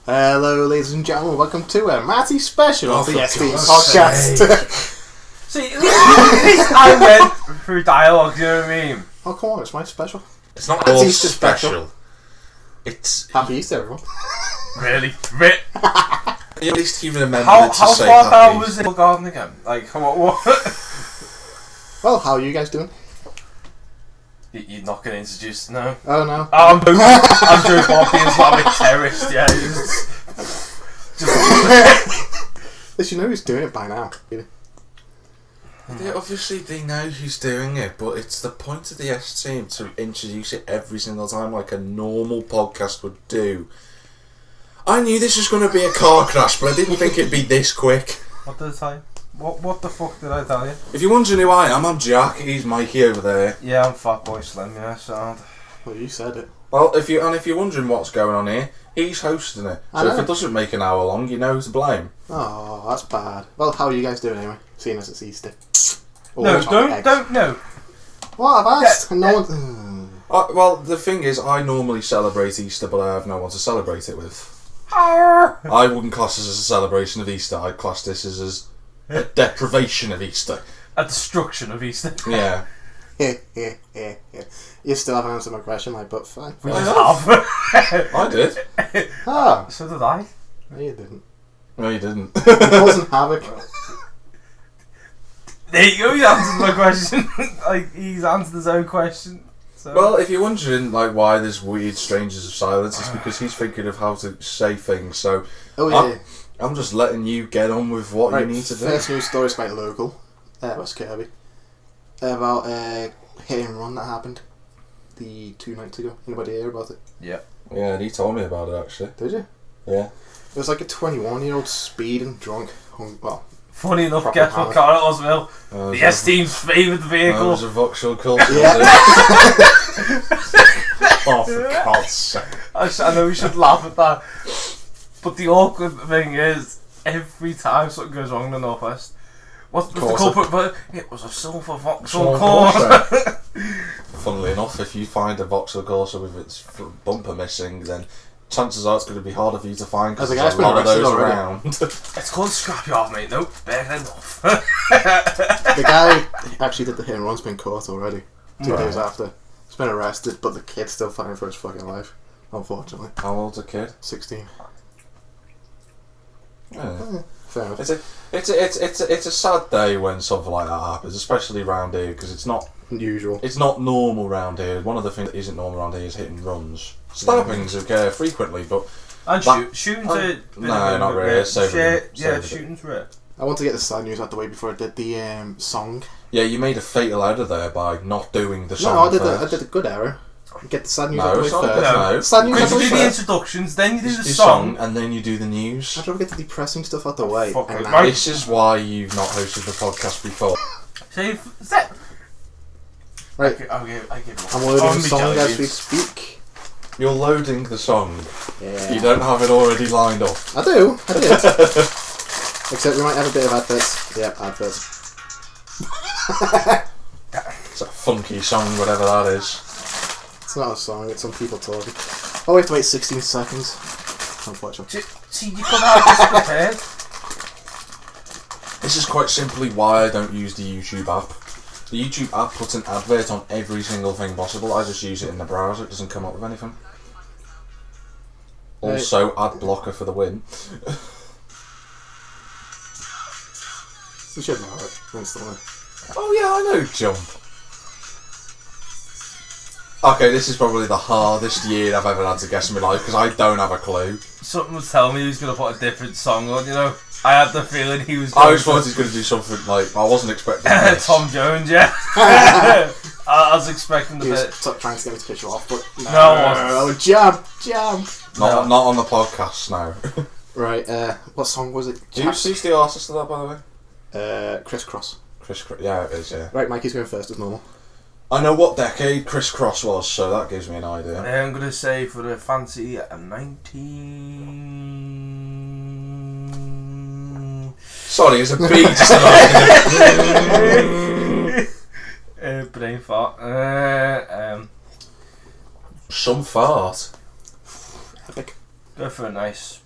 Hello, ladies and gentlemen. Welcome to a Matty special of the SD podcast. See, at least I went through dialogue. You know what I mean? Oh, come on! It's my special. It's not That's all Easter special. It's Happy Easter, everyone. Really? at least even remember How to say far happy. down was the garden again? Like, what? Well, how are you guys doing? You're not going to introduce? No. Oh no. I'm Joe Bobby, Islamic terrorist. Yeah. Does you know who's doing it by now? Obviously they know who's doing it, but it's the point of the S team to introduce it every single time like a normal podcast would do. I knew this was going to be a car crash, but I didn't think it'd be this quick. What did I tell you? What the fuck did I tell you? If you're wondering who I am, I'm Jack. He's Mikey over there. Yeah, I'm Fat Boy Slim. Yeah, sound. Well, you said it. Well, if you're wondering what's going on here, he's hosting it. So if it doesn't make an hour long, you know who to blame. Oh, that's bad. Well, how are you guys doing anyway? Seeing as it's Easter. No, don't. What I've asked? And no one. Well, the thing is, I normally celebrate Easter, but I have no one to celebrate it with. I wouldn't class this as a celebration of Easter. I'd class this as a deprivation of Easter. A destruction of Easter. Yeah. You still haven't answered my question, like, but fine. We just have. I did. Ah, So did I. no, you didn't. No, you didn't. It wasn't Havoc. There you go. He answered my question. Like he's answered his own question. So. Well, if you're wondering like why there's weird strangers of silence, it's because he's thinking of how to say things. So Oh yeah. I'm just letting you get on with what Right, you need to do. first news story is quite local. West Kirby. About a hit and run that happened 2 nights ago. Anybody hear about it? Yeah. Yeah, he told me about it actually. Did you? Yeah. It was like a 21-year-old speeding drunk. Well, Funny enough, Proper guess what panic. car it was, Will? It The S team's favourite It vehicle. was a Vauxhall Culture. Yeah. Oh, for God's sake. I know we should laugh at that, but the awkward thing is, every time something goes wrong in the Northwest, what's the Corsa. culprit? But it was a silver Vauxhall Small Corsa. Funnily enough, if you find a Vauxhall Corsa with its bumper missing, then chances are it's going to be harder for you to find because Has the there's guy's a lot of been those arrested around. It's called scrapyard, mate. Nope, better enough. the guy actually did the hit and run's been caught already. 2 Right. days after. He's been arrested, but the kid's still fighting for his fucking life. Unfortunately. How old's a kid? 16. Yeah. Fair enough. It's a sad day when something like that happens, especially around here because it's not Unusual. normal around here. One of the things that isn't normal around here is hit and runs. Stabbings occur frequently, but And shooting's a no, not really. It's savouring it. Yeah, Savoured it. shooting's rare. I want to get the sad news out the way before I did the song. Yeah, you made a fatal error there by not doing the song. No, I first. did a good error. Get the sad news out No, the way it's not first. good. No. Sad news out Because the you way do the first. introductions, then you do You the do song. and then you do the news. I'd rather get the depressing stuff out the way. Fuck and it, now- right. This is why you've not hosted the podcast before. Right, I give up. I'm loading Oh, the me song jelly as we beans. speak. You're loading the song. Yeah. You don't have it already lined up. I did. Except we might have a bit of adverts. Yeah, adverts. It's a funky song, whatever that is. It's not a song, it's some people talking. Oh, we have to wait 16 seconds. Unfortunately. See, you come out just prepared. This is quite simply why I don't use the YouTube app. The YouTube app puts an advert on every single thing possible. I just use it in the browser. It doesn't come up with anything. Also, ad blocker for the win. We should know it instantly. Oh yeah, I know Jump. Okay, this is probably the hardest year I've ever had to guess in my life because I don't have a clue. Something was telling me he was going to put a different song on, you know. I had the feeling he was I going always thought he was going to do something like I wasn't expecting this. Tom Jones, yeah. I was expecting the He bit. was trying to get me to pitch you off, but no. No, it wasn't. Oh, jam. Not on the podcast now. Right, what song was it? Who's the artist of that, by the way? Crisscross. Yeah, it is. Yeah. Right, Mikey's going first as normal. I know what decade Criss Cross was, so that gives me an idea. I'm going to say for the fancy 19... Sorry, it's a beat. brain fart. Some fart. Epic. Go for a nice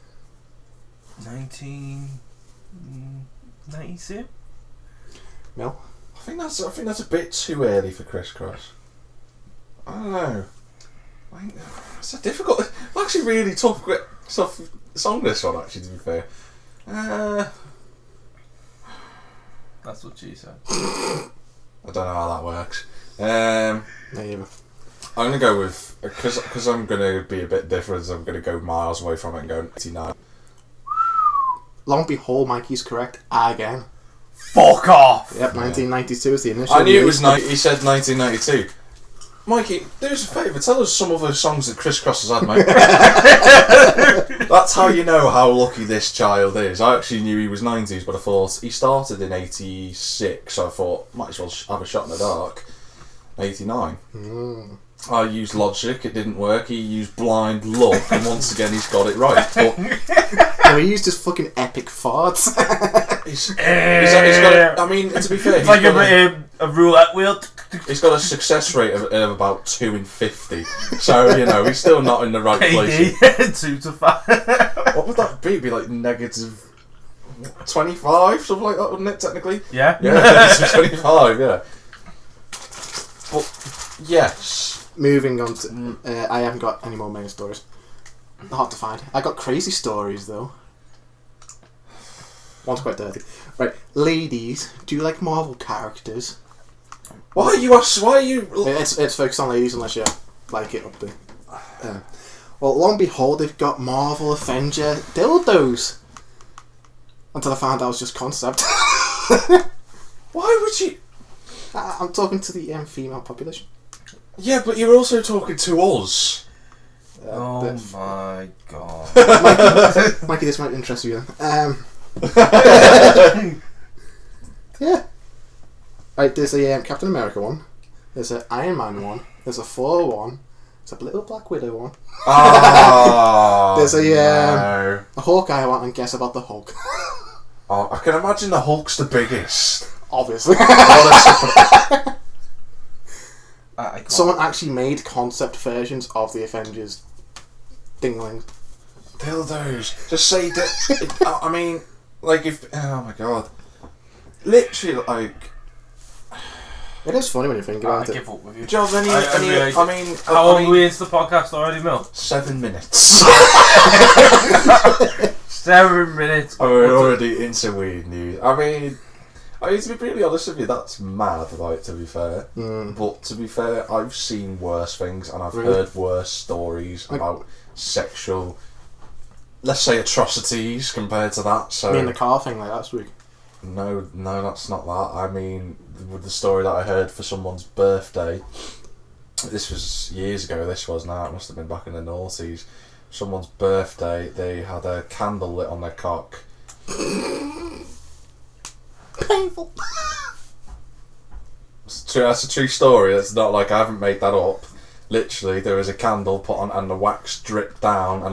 1992. Mel? I think that's a bit too early for crisscross. I don't know. It's a difficult. It's actually really tough song. This one, actually, to be fair. That's what she said. I don't know how that works. Neither. I'm gonna go with because I'm gonna be a bit different. I'm gonna go miles away from it and go 89. Long and behold, Mikey's correct again. Fuck off! Yep, 1992 is the initial. I knew it was release. He said 1992. Mikey, do us a favour. Tell us some of the songs that Crisscross has had, mate. That's how you know how lucky this child is. I actually knew he was 90s, but I thought he started in 86, so I thought might as well have a shot in the dark. 89. I used logic, it didn't work. He used blind luck, and once again he's got it right. But No, he used his fucking epic farts. he's got. I mean, to be fair, It's like a roulette wheel. he's got a success rate of about 2 in 50. So you know he's still not in the right place. KD 2 to 5. What would that be? Be like negative 25, something like that, wouldn't it? Technically. Yeah. Yeah, 25. Yeah. But yes. Moving on to, I haven't got any more main stories. Hard to find. I got crazy stories though. One's quite dirty. Right, ladies, do you like Marvel characters? Why are you? It's focused on ladies unless you like it up there. Well, lo and behold, they've got Marvel Avenger dildos. Until I found out it was just concept. Why would you? I'm talking to the female population. Yeah, but you're also talking to us. Oh my god. Mikey, this might interest you. Yeah. Right, there's a Captain America one. There's an Iron Man one. There's a Thor one. There's a Little Black Widow one. Oh, There's a no. Hawkeye one, and guess about the Hulk. Oh, I can imagine the Hulk's the biggest. Obviously. Someone actually made concept versions of the Avengers dinglings. Dildos. Just say I mean, like if. Oh my god. Literally, like. It is funny when you think I about it. give up with you. Do you have any? How long are we into the podcast already, Mill? 7 minutes. 7 minutes. Oh, we're already into weird news. I mean, to be brutally honest with you, that's mad, like, to be fair. But to be fair, I've seen worse things and I've heard worse stories about sexual, let's say, atrocities compared to that. So, I mean, the car thing like last week. No, that's not that. I mean, with the story that I heard for someone's birthday, this was years ago, it must have been back in the noughties. Someone's birthday, they had a candle lit on their cock. Painful. That's a true story. It's not like I haven't made that up. Literally, there was a candle put on and the wax dripped down, and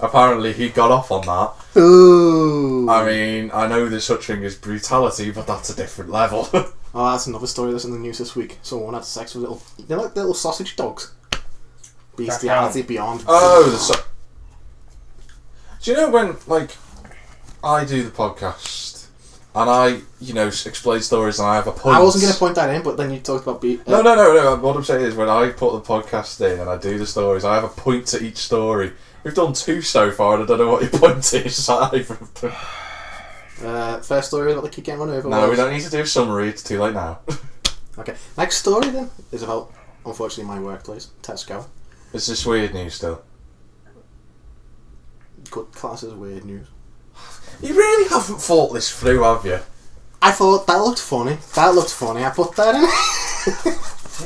apparently he got off on that. Ooh. I mean, I know there's such thing as brutality, but that's a different level. Oh, that's another story that's in the news this week. Someone had sex with little sausage dogs. Bestiality beyond. Oh, do you know when, like, I do the podcast and I, explain stories and I have a point? I wasn't going to point that in, but then you talked about No. What I'm saying is when I put the podcast in and I do the stories, I have a point to each story. We've done 2 so far, and I don't know what your point is. First story about the kid getting run over. No, we don't need to do a summary. It's too late now. Okay. Next story then is about, unfortunately, my workplace, Tesco. Is this weird news still? Good class as weird news. You really haven't thought this through, have you? I thought that looked funny. I put that in.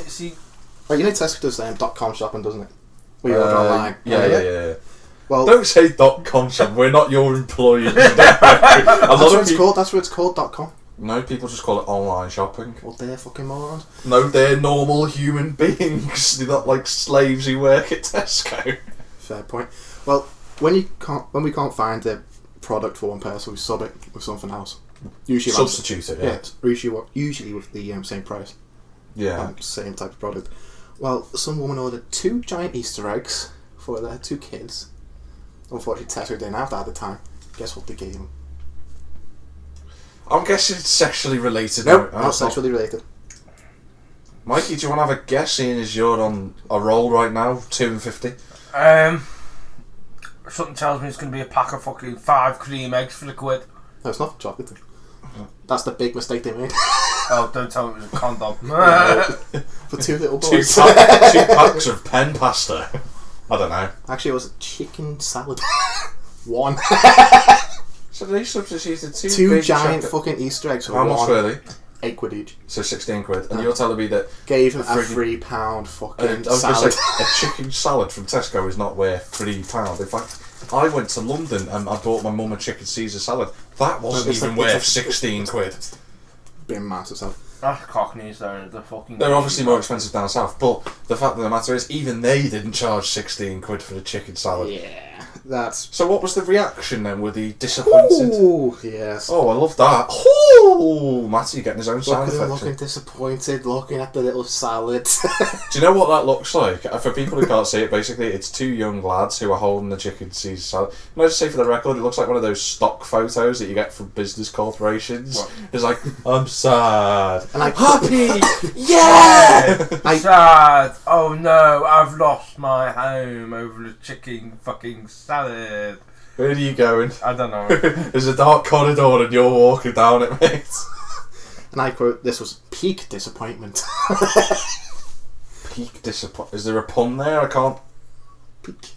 See, Right, you know Tesco does .com shopping, doesn't it? We order online. Yeah. Well, don't say .com shop. We're not your employees. That's what it's called. .com. No, people just call it online shopping. Well, they're fucking morons. No, they're normal human beings. They're not like slaves who work at Tesco. Fair point. Well, when we can't find the product for one person, we sub it with something else. Usually substitute it. Yeah. Usually with the same price. Yeah. Same type of product. Well, some woman ordered 2 giant Easter eggs for their 2 kids. Unfortunately, Tesco didn't have that at the time. Guess what they gave him? I'm guessing it's sexually related. Nope, No, not sexually related. Mikey, do you want to have a guess, seeing as you're on a roll right now, 250? Something tells me it's going to be a pack of fucking 5 cream eggs for £1. No, it's not chocolate. That's the big mistake they made. Oh, don't tell me it was a condom. For 2 little Two boys. packs of pen pasta. I don't know. Actually, it was a chicken salad. 1. So they substituted 2 big giant chocolate- fucking Easter eggs for How much were they? £8 each. So 16 quid. And you're telling me that Gave him a friggin- £3 fucking I was going to salad. say, a chicken salad from Tesco is not worth £3. In fact, I went to London and I bought my mum a chicken Caesar salad. That wasn't it's even like- worth it's 16 quid. Being massive salad. That's Cockneys, they're fucking... They're obviously more expensive down south, but the fact of the matter is, even they didn't charge 16 quid for the chicken salad. Yeah, that's... So what was the reaction then? Were they disappointed? Ooh, yes. Oh, I love that. Oh, Matty getting his own sound Look at him effects. looking disappointed, looking at the little salad. Do you know what that looks like? For people who can't see it, basically, it's 2 young lads who are holding the chicken Caesar salad. Can I just say for the record, it looks like one of those stock photos that you get from business corporations. What? It's like, I'm sad. And I Happy! Yeah! Sad! Oh no, I've lost my home over the chicken fucking salad. Where are you going? I don't know. There's a dark corridor and you're walking down it, mate. And I quote, this was peak disappointment. Peak disappointment. Is there a pun there? I can't... Peak.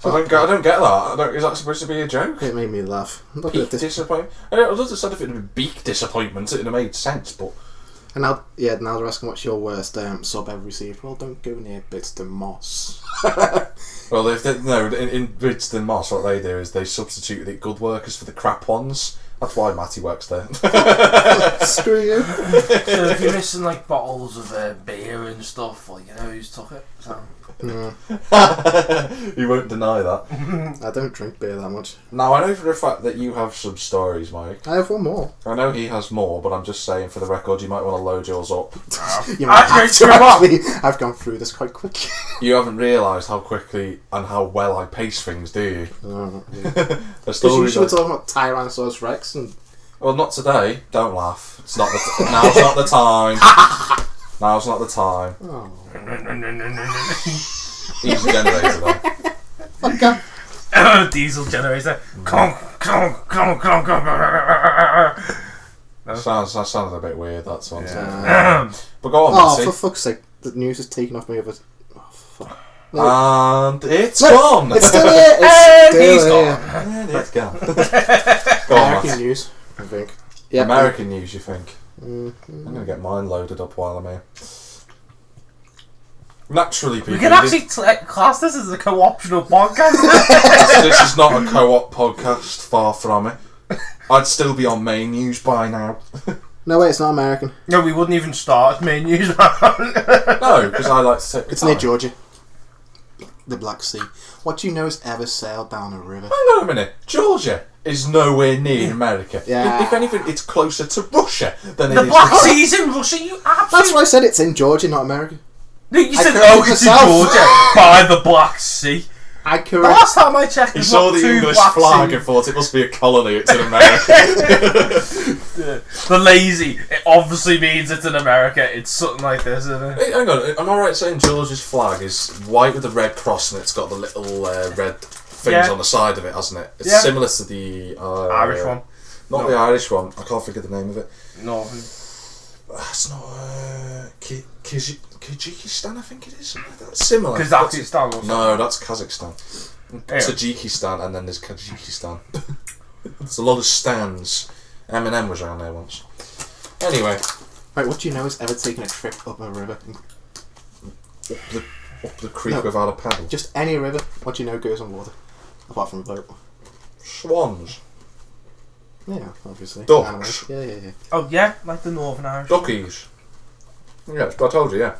I don't get that. Is that supposed to be a joke? It made me laugh. Look Peak at this. disappointment. I would have said if it had been beak disappointment, it would have made sense, but... And now they're asking what's your worst sub ever received. Well, don't go near Bidston Moss. Well, in Bidston Moss, what they do is they substitute the good workers for the crap ones. That's why Matty works there. Screw you. So if you're missing like bottles of beer and stuff, well, you know who's took it. So. No, You won't deny that. I don't drink beer that much. Now, I know for a fact that you have some stories, Mike. I have one more. I know he has more, but I'm just saying for the record, you might want to load yours up. You might have to actually. I've gone through this quite quick. You haven't realised how quickly and how well I pace things, do you? Oh, yeah. The Because story you should be goes- talking about Tyrannosaurus Rex and... Well, not today. Don't laugh. It's not the now's not the time. Now's not the time. Oh. Easy generator though. Okay. Diesel generator. That sounded a bit weird. That one. Yeah. But go on, Oh, Matty. for fuck's sake. The news is taken off me of it. Oh, fuck. And it's No, gone. It's still here. It's He's still here. And it's gone. Go on, American Matty. news, I think. Yeah. American news, you think? Mhm. I'm gonna get mine loaded up while I'm here. Naturally, people. We can actually class this as a co-optional podcast. This is not a co-op podcast. Far from it. I'd still be on main news by now. No, wait, it's not American. No, we wouldn't even start main news. No, because I like to take the It's near time. Georgia. The Black Sea. What do you know has ever sailed down a river? Hang on a minute. Georgia is nowhere near America. Yeah. If anything, it's closer to Russia than The it is Black to... Sea's in Russia, you That's absolute... why I said it's in Georgia, not America. No, you said, corrected oh, it's in myself. Georgia, by the Black Sea. I The correct. last time I checked, He there's saw not the two English Black flag Sea. and thought it must be a colony, it's in America. The lazy, it obviously means it's in America. It's something like this, isn't it? Hey, hang on, am I right saying Georgia's flag is white with a red cross and it's got the little red things Yeah. on the side of it, hasn't it? It's Yeah. similar to the... Irish one. Not No. the Irish one, I can't think of the name of it. No. It's not... Kyrgyzstan, I think it is. Similar. Kazakhstan or No, that's Kazakhstan. Yeah. Tajikistan and then there's Kyrgyzstan. There's a lot of stands. Eminem was around there once. Anyway, Right, what do you know has ever taken a trip up a river? up the creek No. without a paddle. Just any river. What do you know goes on water? Apart from a boat. Swans. Yeah, obviously. Ducks. Animals. Yeah. Oh yeah, like the Northern Irish. Duckies. Yes, I told you, yeah.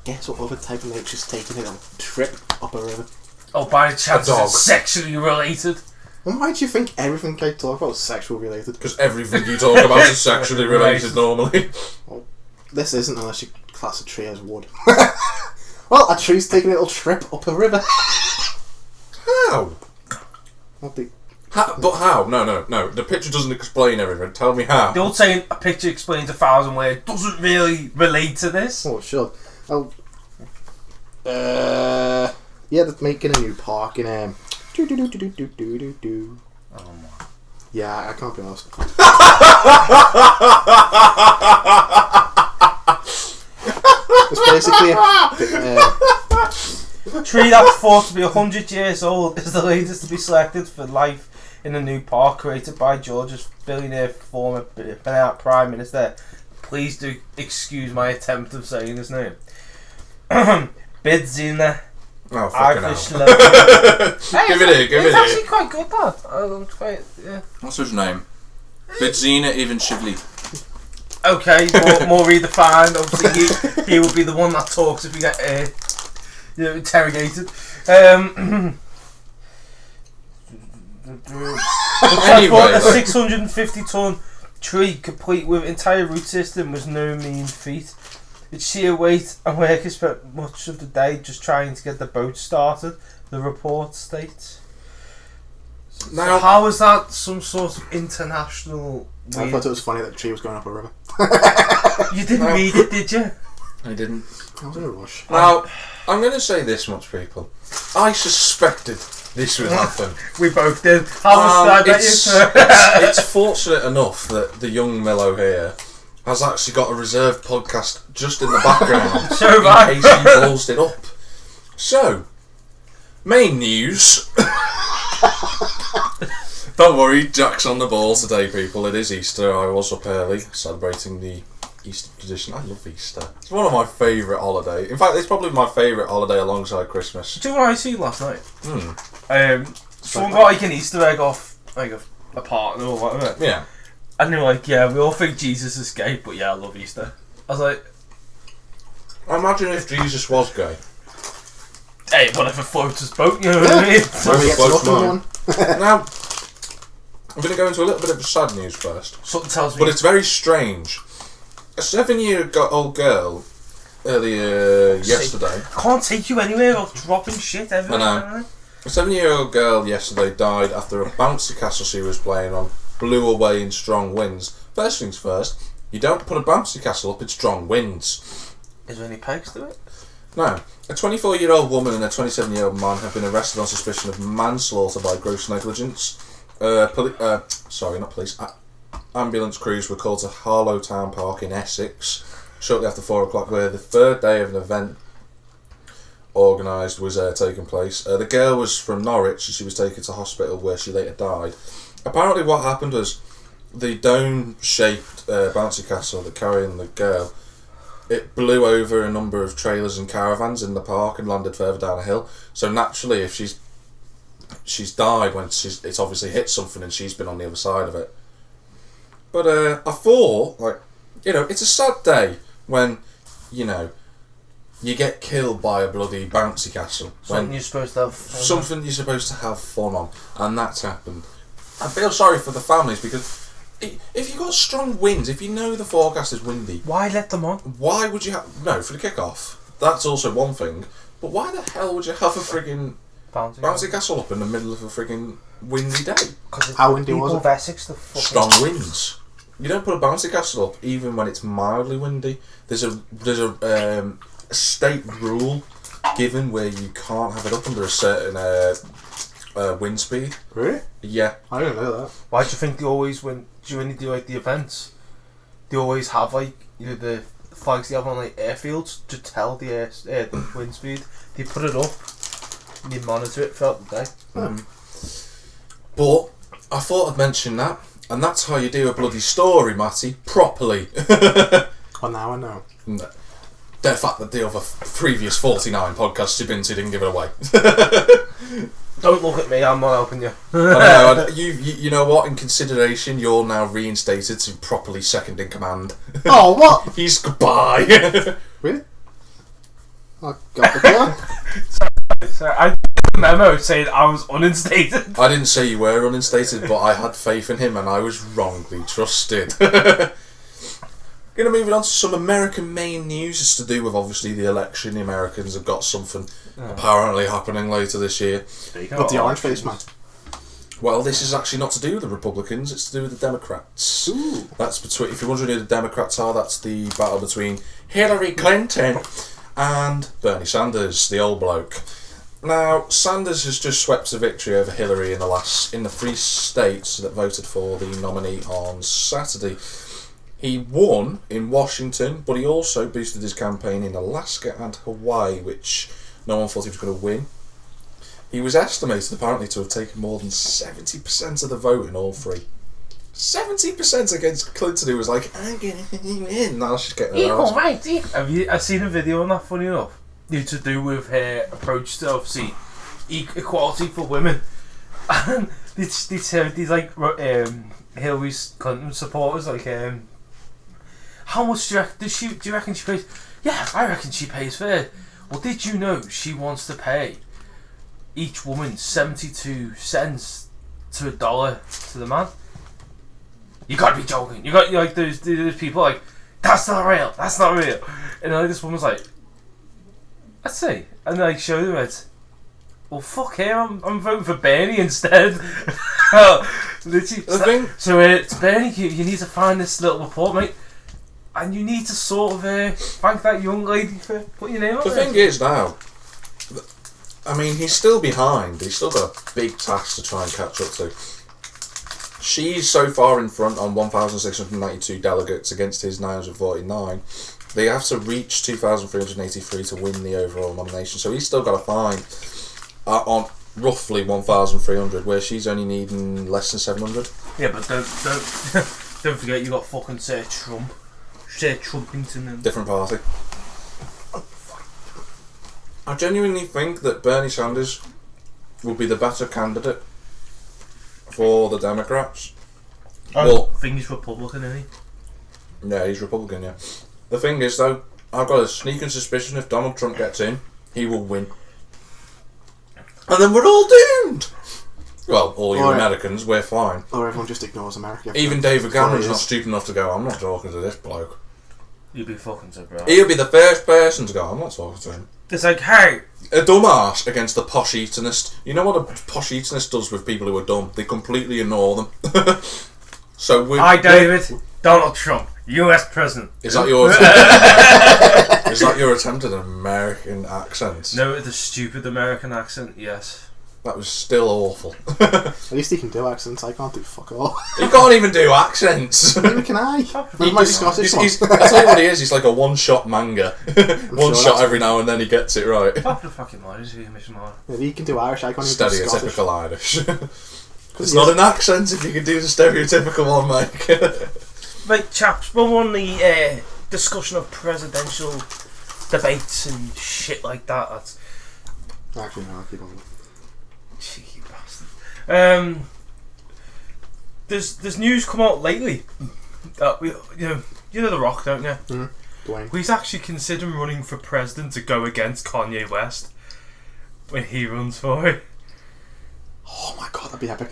Guess what other type of nature's taking a trip up a river? Oh, by the chance A dog. it's sexually related. And why do you think everything I talk about is sexual related? Because everything you talk about is sexually related normally. This isn't unless you class a tree as wood. Well, a tree's taking a little trip up a river. How? What the... But how? No. The picture doesn't explain everything. Tell me how. The old saying, a picture explains 1,000 words, doesn't really relate to this. Oh, sure. Oh. Yeah, they're making a new park in Oh my. Yeah, I can't be honest. It's basically A tree that's thought to be 100 years old is the latest to be selected for life in a new park created by Georgia's billionaire former Prime Minister. Please do excuse my attempt of saying his name. Bidzina. Oh, fucking Irish hell. Give it here, It's actually quite good, that. I'm quite, yeah. What's his name? Bidzina Even Shively. Okay, more redefined. Obviously, he will be the one that talks if we get interrogated. Anyway, a 650-ton tree, complete with entire root system, was no mean feat. Its sheer weight and workers spent much of the day just trying to get the boat started, the report states. Now, so how is that some sort of international... I thought it was funny that the tree was going up a river. You didn't read it, did you? I didn't. I was in a rush. Now, I'm going to say this much, people. I suspected this would happen. We both did. I bet you. It's fortunate enough that the young Mellow here has actually got a reserved podcast just in the background So in case he balls it up. So, main news. Don't worry, Jack's on the ball today, people. It is Easter. I was up early celebrating the Easter tradition. I love Easter. It's one of my favourite holidays. In fact, it's probably my favourite holiday alongside Christmas. Do you know what I seen last night? Someone got like an Easter egg off like a partner or whatever. Yeah. And they're like, yeah, we all think Jesus is gay, but yeah, I love Easter. I was like, Imagine if Jesus was gay. hey, whatever floats his boat, you know what I mean? Maybe it's Close nothing one. Now, I'm going to go into a little bit of sad news first. Something tells me. But it's very strange. A 7-year-old girl earlier yesterday. Can't take you anywhere or dropping shit everywhere. I know. A 7-year-old girl yesterday died after a bouncy castle she was playing on blew away in strong winds. First things first, you don't put a bouncy castle up in strong winds. Is there any pegs to it? No. A 24-year-old woman and a 27-year-old man have been arrested on suspicion of manslaughter by gross negligence. Ambulance crews were called to Harlow Town Park in Essex shortly after 4 o'clock, where the third day of an event organised was taking place. The girl was from Norwich and she was taken to hospital where she later died. Apparently what happened was the dome-shaped bouncy castle that carrying the girl, it blew over a number of trailers and caravans in the park and landed further down a hill. So naturally, if she's died when it's obviously hit something and she's been on the other side of it. But I thought, like, you know, it's a sad day when, you know, you get killed by a bloody bouncy castle. Something you're supposed to have fun on. Something you're supposed to have fun on, and that's happened. I feel sorry for the families because if you've got strong winds, if you know the forecast is windy, why let them on? why would you have... No, for the kick-off, that's also one thing, but why the hell would you have a friggin' bouncy castle up in the middle of a friggin' windy day? How windy was it? Of Essex, the fucking... Strong winds. You don't put a bouncy castle up even when it's mildly windy. There's a state rule given where you can't have it up under a certain wind speed. Really? Yeah. I didn't know that. Why do you think they always, when you do like the events, they always have like, you know, the flags they have on like airfields to tell the wind speed? They put it up and you monitor it throughout the day. But I thought I'd mention that, and that's how you do a bloody story, Matty, properly. Well, now I know. No. The fact that the other previous 49 podcasts you've been to didn't give it away. Don't look at me, I'm not helping you. I know, you know what, in consideration, you're now reinstated to properly second in command. Oh, what? He's goodbye. Really? I got the plan. So I did a memo saying I was uninstated. I didn't say you were uninstated, but I had faith in him and I was wrongly trusted. Going to move on to some American main news. It's to do with obviously the election. The Americans have got something apparently happening later this year. Got the orange face, man. Well, this is actually not to do with the Republicans, it's to do with the Democrats. Ooh. That's between, if you're wondering who the Democrats are, that's the battle between Hillary Clinton and Bernie Sanders, the old bloke. Now, Sanders has just swept a victory over Hillary in the 3 states that voted for the nominee on Saturday. He won in Washington, but he also boosted his campaign in Alaska and Hawaii, which no one thought he was going to win. He was estimated apparently to have taken more than 70% of the vote in all 3. 70% against Clinton, who was like, I'm going to win. Now she's getting her ass. I've seen a video on that, funny enough. It's to do with her approach to, obviously, equality for women. And these like, Hillary Clinton supporters, like, how much do you reckon she pays? Yeah, I reckon she pays fair. Well, did you know she wants to pay each woman 72 cents to $1 to the man? You gotta be joking. You like those people like, that's not real. And like this woman's like, I see, and like show them it. Well, fuck her. I'm voting for Bernie instead. Literally. So Bernie, you need to find this little report, mate. And you need to sort of thank that young lady for putting your name on it. The thing is now, I mean, he's still behind. He's still got a big task to try and catch up to. She's so far in front on 1,692 delegates against his 949. They have to reach 2,383 to win the overall nomination. So he's still got to find on roughly 1,300, where she's only needing less than 700. Yeah, but don't don't forget you got fucking Sir Trump. Sir Trumpington and different party. I genuinely think that Bernie Sanders will be the better candidate for the Democrats. I think he's Republican, isn't he? Yeah, he's Republican, yeah. The thing is, though, I've got a sneaking suspicion if Donald Trump gets in, he will win. And then we're all doomed! Well, all you Americans, we're fine. Or everyone just ignores America. Even David Cameron's not stupid enough to go, I'm not talking to this bloke. You'd be fucking so proud. He'll be the first person to go, I'm not talking to him. It's like, hey! A dumbass against a posh Etonist. You know what a posh Etonist does with people who are dumb? They completely ignore them. So hi, David. Donald Trump, US President. Is that your attempt at an American accent? No, the stupid American accent, yes. That was still awful. At least he can do accents. I can't do fuck all. He can't even do accents. Neither can I. With my Scottish one. I tell you what he is. He's like a one-shot manga. One shot every now and then he gets it right. Half the fucking Irish who miss more. If he can do Irish, I can't even do Scottish. Stereotypical Irish. It's not an accent if you can do the stereotypical one, mate. Right, chaps, when we're on the discussion of presidential debates and shit like that, that's... Actually, no, I'll keep on. Cheeky bastard. There's news come out lately. You know The Rock, don't you? Mm-hmm. Dwayne. He's actually considering running for president to go against Kanye West when he runs for it. Oh my god, that'd be epic.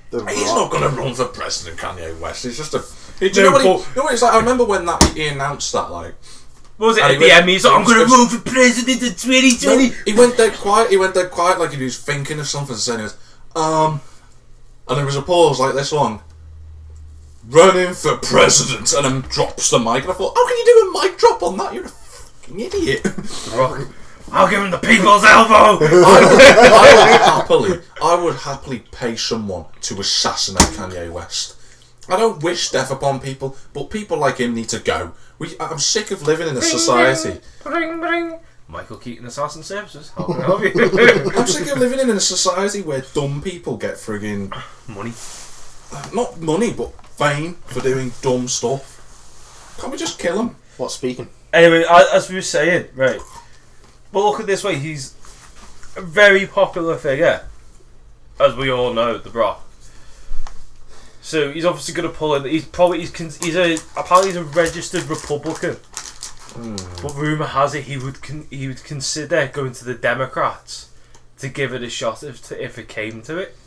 He's not going to run for president, Kanye West. He's just a... Do you know what it's like? I remember when he announced that, like... What was it at the Emmys? I'm going to run for president in 2020. No, he went dead quiet like he was thinking of something. So he was, and there was a pause like this long. Running for president, and then drops the mic. And I thought, how can you do a mic drop on that? You're a fucking idiot. I'll give him the people's elbow. I would happily pay someone to assassinate Kanye West. I don't wish death upon people, but people like him need to go. I'm sick of living in a society. Ring, ring. Michael Keating, Assassin Services. How can I help you? I'm sick of living in a society where dumb people get friggin' money. Not money, but fame for doing dumb stuff. Can't we just kill him? What's speaking? Anyway, as we were saying, right. But look at it this way, he's a very popular figure, as we all know, The Rock. So he's obviously going to pull in. Apparently he's a registered Republican. But rumour has it he would consider going to the Democrats to give it a shot if it came to it.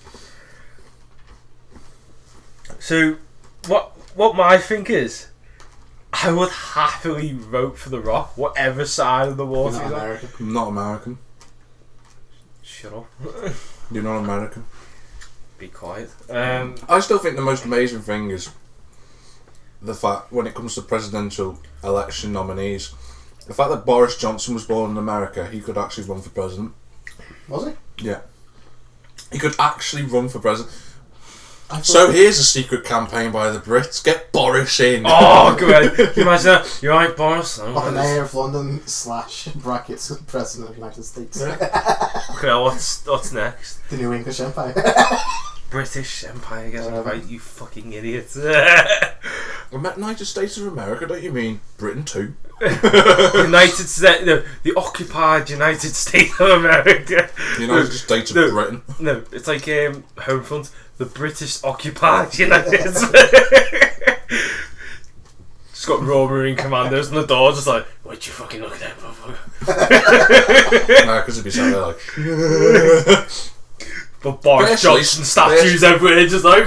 So what my think is, I would happily vote for The Rock, whatever side of the water he's on. I'm not American. Shut up. You're not American. Be quiet. I still think the most amazing thing is the fact, when it comes to presidential election nominees, the fact that Boris Johnson was born in America, he could actually run for president. Was he? Yeah. He could actually run for president. So here's a secret campaign by the Brits. Get Boris in. Oh, good. Can you imagine that? You're right, Boris. Mayor of London / brackets President of the United States. Okay, what's next? The New English Empire. British Empire, I guess. Right, you fucking idiots. United States of America, don't you mean Britain too? United States, no, the occupied United States of America. The United States of Britain. No, it's like Homefront, the British occupied United States. Just got Royal Marine Commandos on the door, just like, what you fucking looking at, motherfucker? No, because it'd be something like. But Boris Johnson statues everywhere, just like.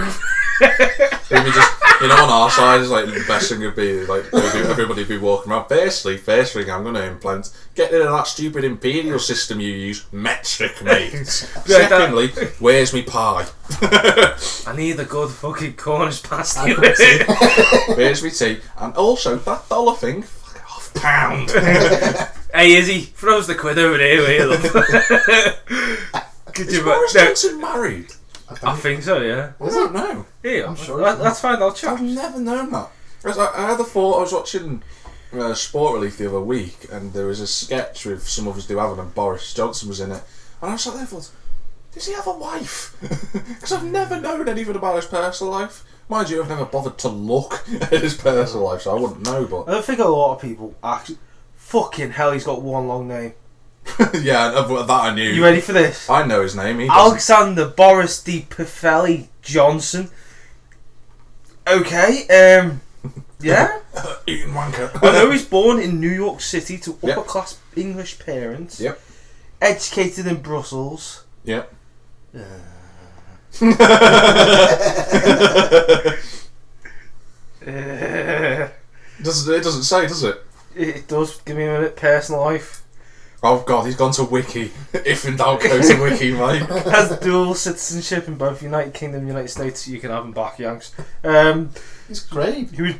Maybe just, on our side, is like the best thing would be like everybody be walking around. First thing I'm going to implant, get rid of that stupid imperial system you use, metric, mate. Secondly, where's me pie? I need a good fucking Cornish pasty. Where's me tea? And also that dollar thing, fuck off, pound. Hey Izzy, throws the quid over here. Is Boris Johnson married? I think so, yeah. I don't know. Yeah, I'm sure. That's fine, I'll check. I've never known that. I had a thought, I was watching Sport Relief the other week, and there was a sketch with Some of Us Do Have It, and Boris Johnson was in it. And I was sat there and thought, does he have a wife? Because I've never known anything about his personal life. Mind you, I've never bothered to look at his personal life, so I wouldn't know, but... I don't think a lot of people actually... Fucking hell, he's got one long name. Yeah, that I knew. You ready for this? I know his name. Alexander Boris D. Pifeli Johnson. Okay, yeah. Eating wanker. I know he's born in New York City to upper class English parents. Yep. Educated in Brussels. Yep. It doesn't say, does it? It does. Give me a minute. Personal life. Oh god, he's gone to Wiki. If in doubt, go to Wiki, mate. Has dual citizenship in both United Kingdom and United States. You can have him back, Yanks. He's great. He was,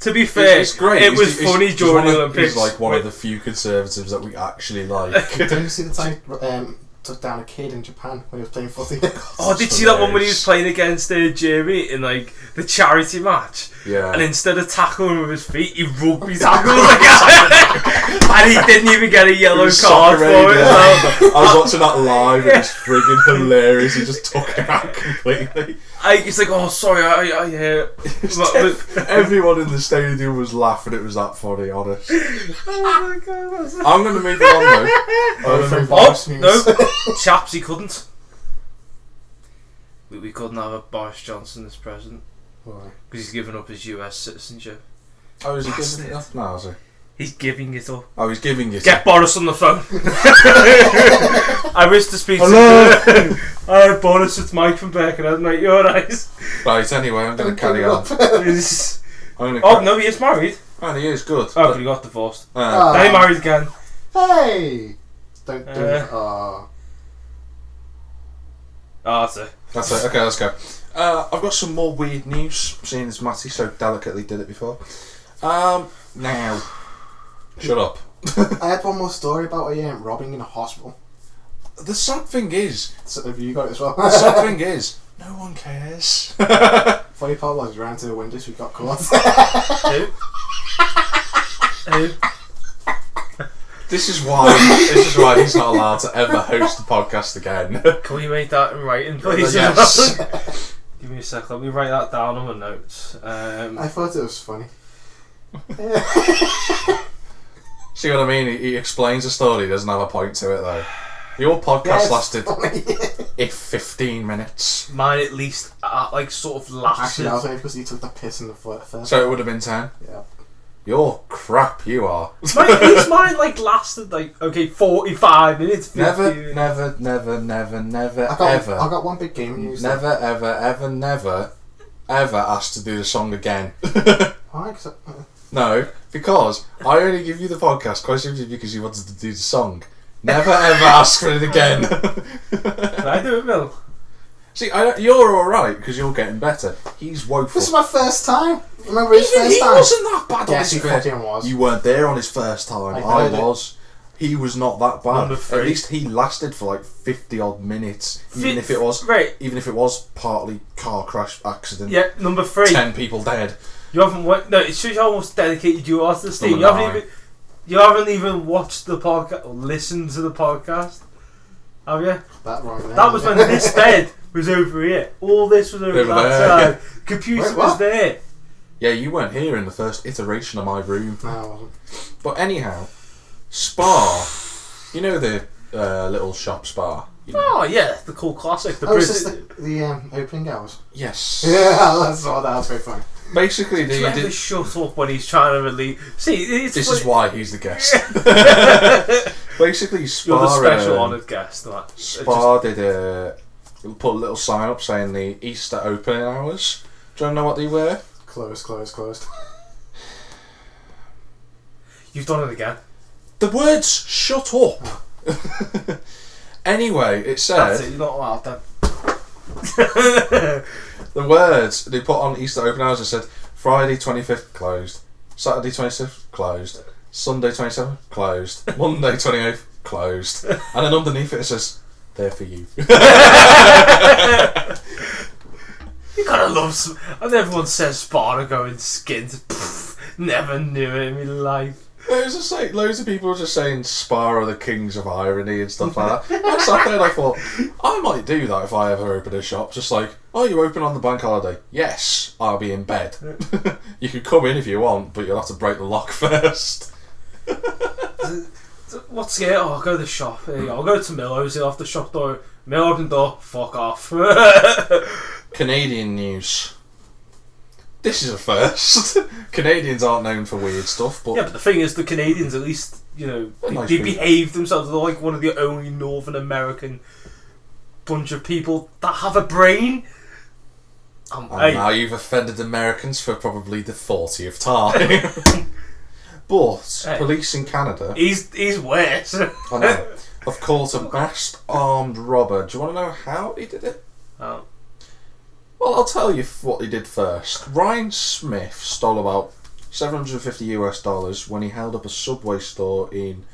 to be fair, it's great. It was funny during the Olympics. He's like one of the few conservatives that we actually like. Didn't you see the time took down a kid in Japan when he was playing footy? Oh, did you see that one when he was playing against Germany in like the charity match? Yeah. And instead of tackling with his feet, he rugby tackled and he didn't even get a yellow card for it. I was watching that live. It was friggin' hilarious. He just took him out completely. It's like, oh, sorry, Everyone in the stadium was laughing. It was that funny, honest. Oh my god! I'm going to move it on though. No, chaps, he couldn't. We couldn't have a Boris Johnson as president. Why? Because he's given up his US citizenship. Oh, is he giving it up now, is he? He's giving it up. Oh, he's giving it Get up. Boris on the phone. I wish to speak Hello. to Hi Boris, it's Mike from Birkenhead, mate, you alright? Right, anyway, I'm going to carry on. No, he is married. Oh, he is good. Oh, but he got divorced. Uh, Then he married again. Hey! Don't do it. Oh. Oh, that's it. That's it. Okay, let's go. I've got some more weird news, seeing as Matty so delicately did it before. Now, shut up. I had one more story about a robbing in a hospital. The sad thing is, So have you got it as well? the sad thing is, no one cares. Funny part was, we ran to the windows, we got caught. Who? This is why he's not allowed to ever host the podcast again. Can we make that in writing, please? Yes. Give me a sec, let me write that down on my notes. I thought it was funny. See what I mean? He explains a story, he doesn't have a point to it though. Your podcast lasted if 15 minutes. Mine at least, sort of lasted. Actually, that was only because he took the piss in the foot first. So it would have been 10? Yeah. You're crap, you are. At least mine lasted 45 minutes. 50. Never, I got one big game news. never, ever asked to do the song again. Why? No, because I only give you the podcast quite simply because you wanted to do the song. Never ever ask for it again. Can I do it, Bill? See, you're alright because you're getting better. He's woeful. This is my first time. Remember his first He time? wasn't that bad on Yes, his he first. fucking was. You weren't there on his first time. I was. He was not that bad. Number 3. At least he lasted for like 50 odd minutes. Even if it was partly car crash accident. Yeah, number 3. 10 people dead. You haven't no, it shows you how much dedicated you are to this team. Number You haven't even watched the podcast or listened to the podcast. Have you? That was when this bed was over here. All this was over that side. Computer was there. Yeah, you weren't here in the first iteration of my room. No, I wasn't. But anyhow, Spar. You know the little shop Spar? You know? Oh yeah, the cool classic. The is this the opening hours? Yes. Yeah, that's all. That was very funny. Basically, Trevor shut up when he's trying to relieve. See, this is why he's the guest. Basically, Spar. You're the special honoured guest. Right? Spar did put a little sign up saying the Easter opening hours. Do you know what they were? Closed. You've done it again. The words "shut up." Anyway, it said. That's it. You're not allowed then. The words they put on Easter open hours, it said Friday 25th closed, Saturday 26th closed, Sunday 27th closed, Monday 28th closed, and then underneath it says they're for you. You gotta love and everyone says Sparta going skins. Pfft, never knew it in my life. It was just like loads of people were just saying Spar are the kings of irony and stuff like that. I sat there and I thought, I might do that if I ever open a shop. Just like, oh, you open on the bank holiday? Yes, I'll be in bed. You can come in if you want, but you'll have to break the lock first. What's it? Oh, I'll go to the shop. There you go. I'll go to Millo's. He'll have the shop door. Mill open door. Fuck off. Canadian news. This is a first. Canadians aren't known for weird stuff, but... Yeah, but the thing is, the Canadians, at least, you know, nice they people. behave themselves. They're like one of the only Northern American bunch of people that have a brain. And now you've offended Americans for probably the 40th time. But police in Canada... He's worse. I know. Have caught a masked armed robber. Do you want to know how he did it? Oh. Well, I'll tell you what he did first. Ryan Smith stole about $750 when he held up a Subway store in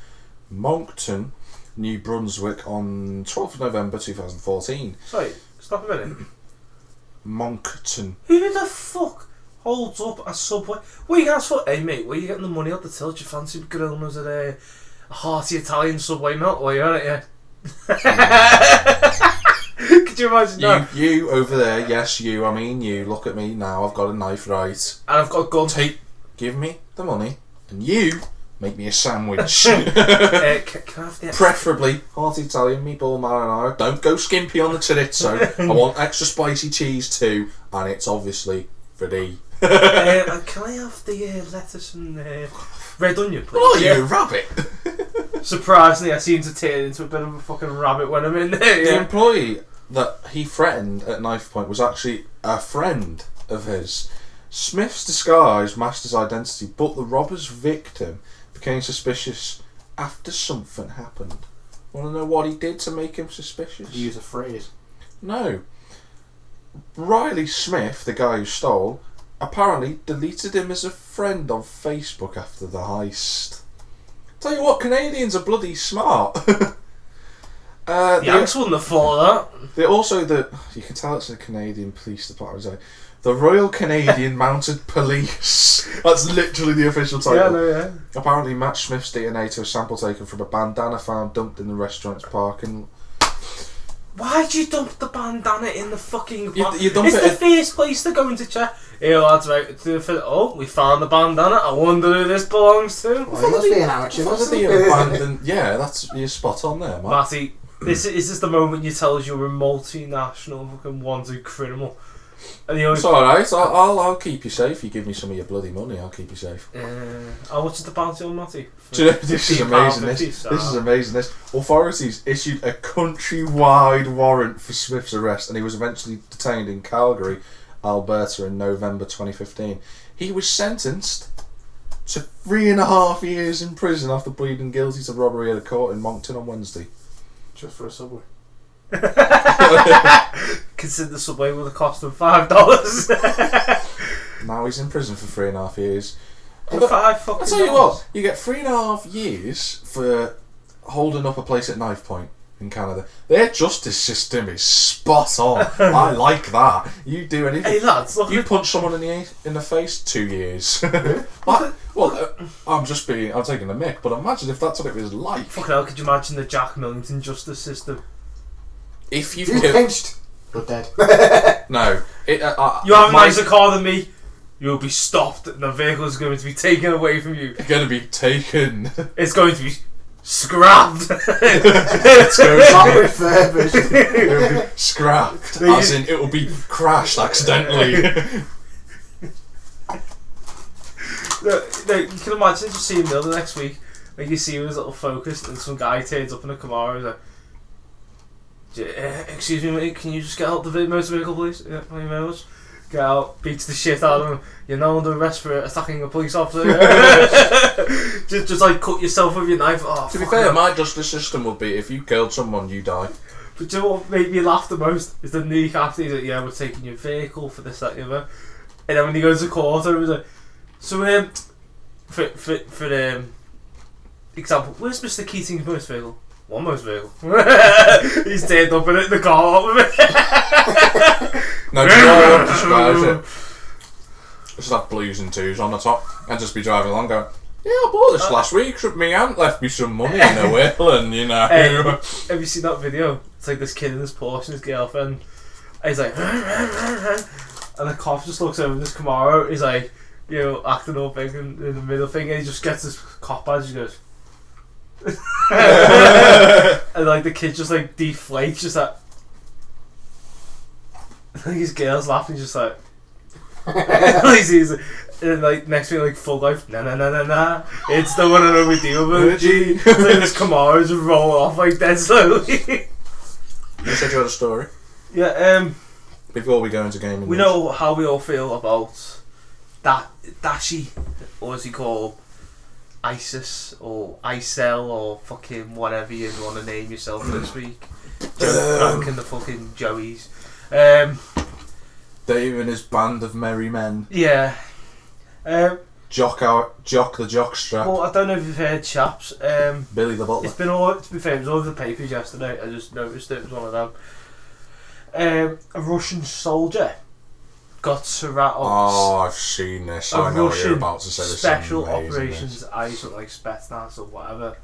Moncton, New Brunswick on 12th of November 2014. Sorry, stop a minute. Moncton. Who the fuck holds up a Subway? What are you guys for? Hey mate, where are you getting the money out the till? Do you fancy grilling us at a hearty Italian Subway melt while you're at it? Could you imagine that? You over there, yes, you, I mean you, look at me now, I've got a knife right. And I've got a gun. Give me the money, and you make me a sandwich. Can I have the Preferably hearty Italian meatball marinara. Don't go skimpy on the chorizo. I want extra spicy cheese too, and it's obviously free. can I have the lettuce and red onion, please? Oh, you rabbit! Surprisingly, I seem to turn into a bit of a fucking rabbit when I'm in there. The employee that he threatened at knife point was actually a friend of his. Smith's disguise masked his identity, but the robber's victim became suspicious after something happened. Want to know what he did to make him suspicious? Use a phrase. No. Riley Smith, the guy who stole, apparently deleted him as a friend on Facebook after the heist. Tell you what, Canadians are bloody smart. Yanks wouldn't have thought that. They also you can tell it's the Canadian Police Department. Sorry. The Royal Canadian Mounted Police. That's literally the official title. Yeah. Apparently matched Smith's DNA to a sample taken from a bandana found dumped in the restaurant's parking. Why'd you dump the bandana in the fucking... You dump it's it the first place to go into check. Here lads, right, oh, we found the bandana. I wonder who this belongs to. Well, he must be an amateur. Yeah, you're spot on there, man. Matty, is this the moment you tell us you're a multinational fucking wanted criminal? And it's alright, I'll keep you safe. You give me some of your bloody money, I'll keep you safe. How much is the bounty on Matty? Do you know, this is amazing. This is amazing. Authorities issued a countrywide warrant for Smith's arrest, and he was eventually detained in Calgary, Alberta, in November 2015. He was sentenced So 3.5 years in prison after pleading guilty to robbery at a court in Moncton on Wednesday. Just for a subway. Consider the subway would have cost him $5. Now he's in prison for 3.5 years. I'll tell you what, you get 3.5 years for holding up a place at knife point in Canada. Their justice system is spot on. I like that. You do anything. Hey lads, look, you punch someone in the face, 2 years. I'm taking the mick, but imagine if that's what it was like. Fucking hell, could you imagine the Jack Millington justice system? If you've You pinched, you're dead. No. You have a nicer car than me, you'll be stopped and the vehicle is going to be taken away from you. It's going to be taken. It's going to be scrapped. It's going Not to refurbished. be scrapped. As in, it will be crashed accidentally. No, you can imagine just seeing Bill the next week. Like you see him as a little focused, and some guy turns up in a Camaro. He's like, "Excuse me, mate. Can you just get out the motor vehicle, please? Yeah, thank you very much." Get out, beats the shit out of him. You're now under arrest for attacking a police officer. just like cut yourself with your knife. Oh, to be fair, my justice system would be if you killed someone, you die. But do you know what made me laugh the most is the neek after he's like, "Yeah, we're taking your vehicle for this, that, and the other." And then when he goes to court, he was like, "So for example, where's Mr. Keating's motor vehicle?" "One motor vehicle." He's turned up in it in the car with it. No, do you know what describes it? Just have blues and twos on the top and just be driving along going, "Yeah, I bought this last week. My aunt left me some money in a will," and you know. Have you seen that video? It's like this kid in his Porsche and his girlfriend. And he's like, and the cop just looks over this Camaro. He's like, you know, acting all big in the middle thing, and he just gets his cop badge and goes. And like the kid just like deflates, just like. Like his girl's laughing, just like. And like next thing, like full life, nah. It's the one and only deal with G. Like this Camaro just roll off like dead slowly. You said you had a story. Yeah. Before we go into gaming, We know how we all feel about that Dashi, or as he called ISIS or ISIL or fucking whatever you want to name yourself this week. Frank and the fucking Joeys. Dave and his band of merry men. Yeah. Jock the jockstrap. Well, I don't know if you've heard, chaps. Billy the butler. It's been all. To be fair, it was all over the papers yesterday. I just noticed it was one of them. A Russian soldier got surrounded. Oh, I've seen this. I know what you're about to say. This Special Operations ISIL, like Spetsnaz or whatever,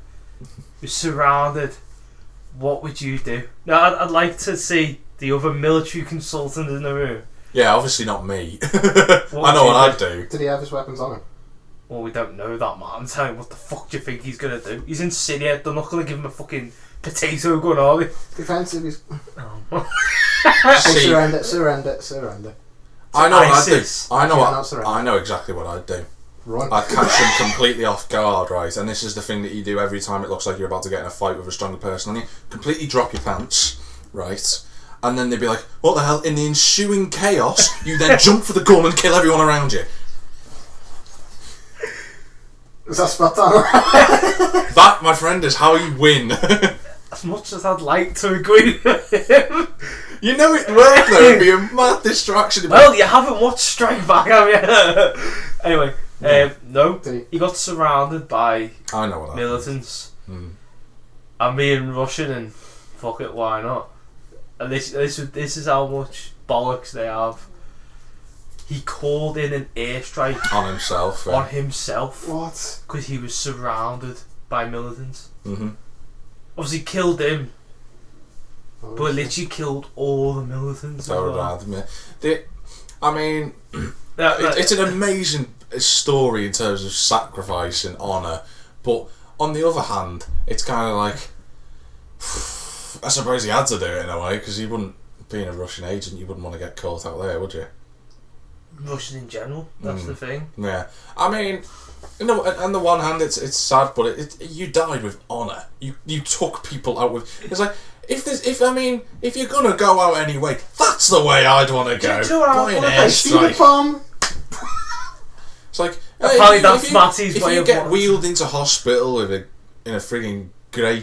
was surrounded. What would you do? Now, I'd like to see the other military consultant in the room. Yeah, obviously not me. I know what I'd do. Did he have his weapons on him? Well, we don't know that, man. I'm telling you, what the fuck do you think he's gonna do? He's in Syria. They're not gonna give him a fucking potato gun, are they? Defensive is. See, Surrender. I know what I'd do. ISIS. I know exactly what I'd do. Run. I'd catch them completely off guard, right? And this is the thing that you do every time it looks like you're about to get in a fight with a stronger person. And you completely drop your pants, right? And then they'd be like, "What the hell?" In the ensuing chaos, you then jump for the gun and kill everyone around you. Is that spot on? That, my friend, is how you win. As much as I'd like to agree with him. You know it worked though. It'd be a mad distraction. Well, you haven't watched Strike Back, have you? Anyway, no. He got surrounded by I know what militants. I'm being Russian and fuck it, why not? And this is how much bollocks they have. He called in an airstrike on himself. Yeah. on himself. What? Because he was surrounded by militants. Mm-hmm. Obviously killed him, Oh, but literally killed all the militants. So as well. I mean, it's an amazing story in terms of sacrifice and honour, but on the other hand, it's kind of like, I suppose he had to do it in a way, because you wouldn't, being a Russian agent, you wouldn't want to get caught out there, would you? Russian in general, that's the thing. Yeah, I mean, you know, on the one hand, it's sad, but you died with honour. You took people out with. It's like if you're gonna go out anyway, that's the way I'd want to go. I shoot a bomb. It's like Apparently that's Matty's way If you of get wanting wheeled into hospital in a frigging grey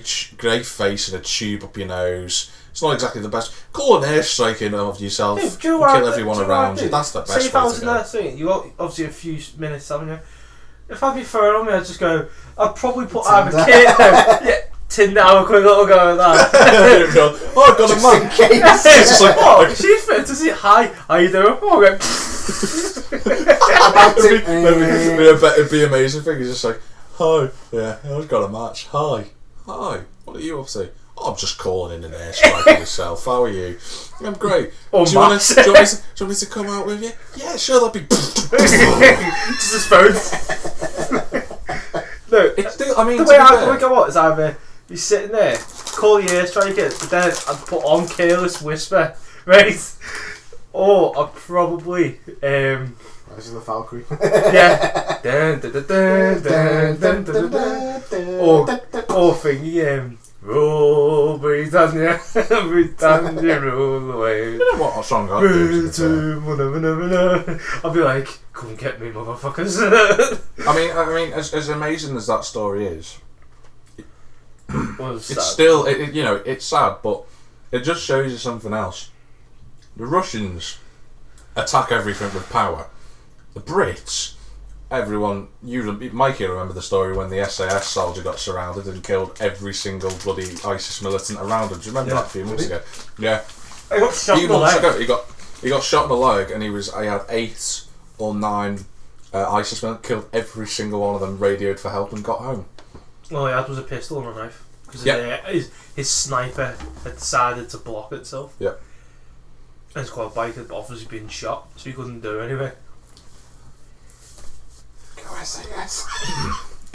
face and a tube up your nose, it's not exactly the best. Call an airstrike in of yourself, Dude, kill everyone around you. That's the best way Say if I was to in go. that scene, you got obviously a few minutes, haven't you? If I'd be throwing on me, I'd just go. I'd probably put either kit Tinder, have a quick little go at that. Oh, I've got a man. Case. It's just like, Oh, she's fit to see. Hi, how you doing? Oh, okay. it'd be amazing thing. It's just like, hi, yeah, I've got a match. Hi, what are you up to? Oh, I'm just calling in an airstrike with myself. How are you? I'm great. Oh, do you want me to come out with you? Yeah, sure. That'd be. Just his phone. No, It's still. I mean, the way I think about is either he's sitting there, call the airstriker, but then I'd put on careless whisper, right? Or I'd probably Rise of the Valkyrie. yeah. Dun, dun, dun, dun, dun, dun, dun, dun. Or thingy roll Britannia, Britannia roll away. You know what song I'd do? I'll be like, come get me, motherfuckers. I mean, as amazing as that story is, It's it's still, it's sad, but it just shows you something else. The Russians attack everything with power. The Brits, Mikey, remember the story when the SAS soldier got surrounded and killed every single bloody ISIS militant around him. Do you remember that a few months ago? Yeah. I got shot in the months leg. ago, he got shot in the leg, and he had 8 or 9 ISIS men, killed every single one of them, radioed for help, and got home. All he had was a pistol and a knife. Because his sniper had decided to block itself. Yeah. And his quad bike had obviously been shot, so he couldn't do anything.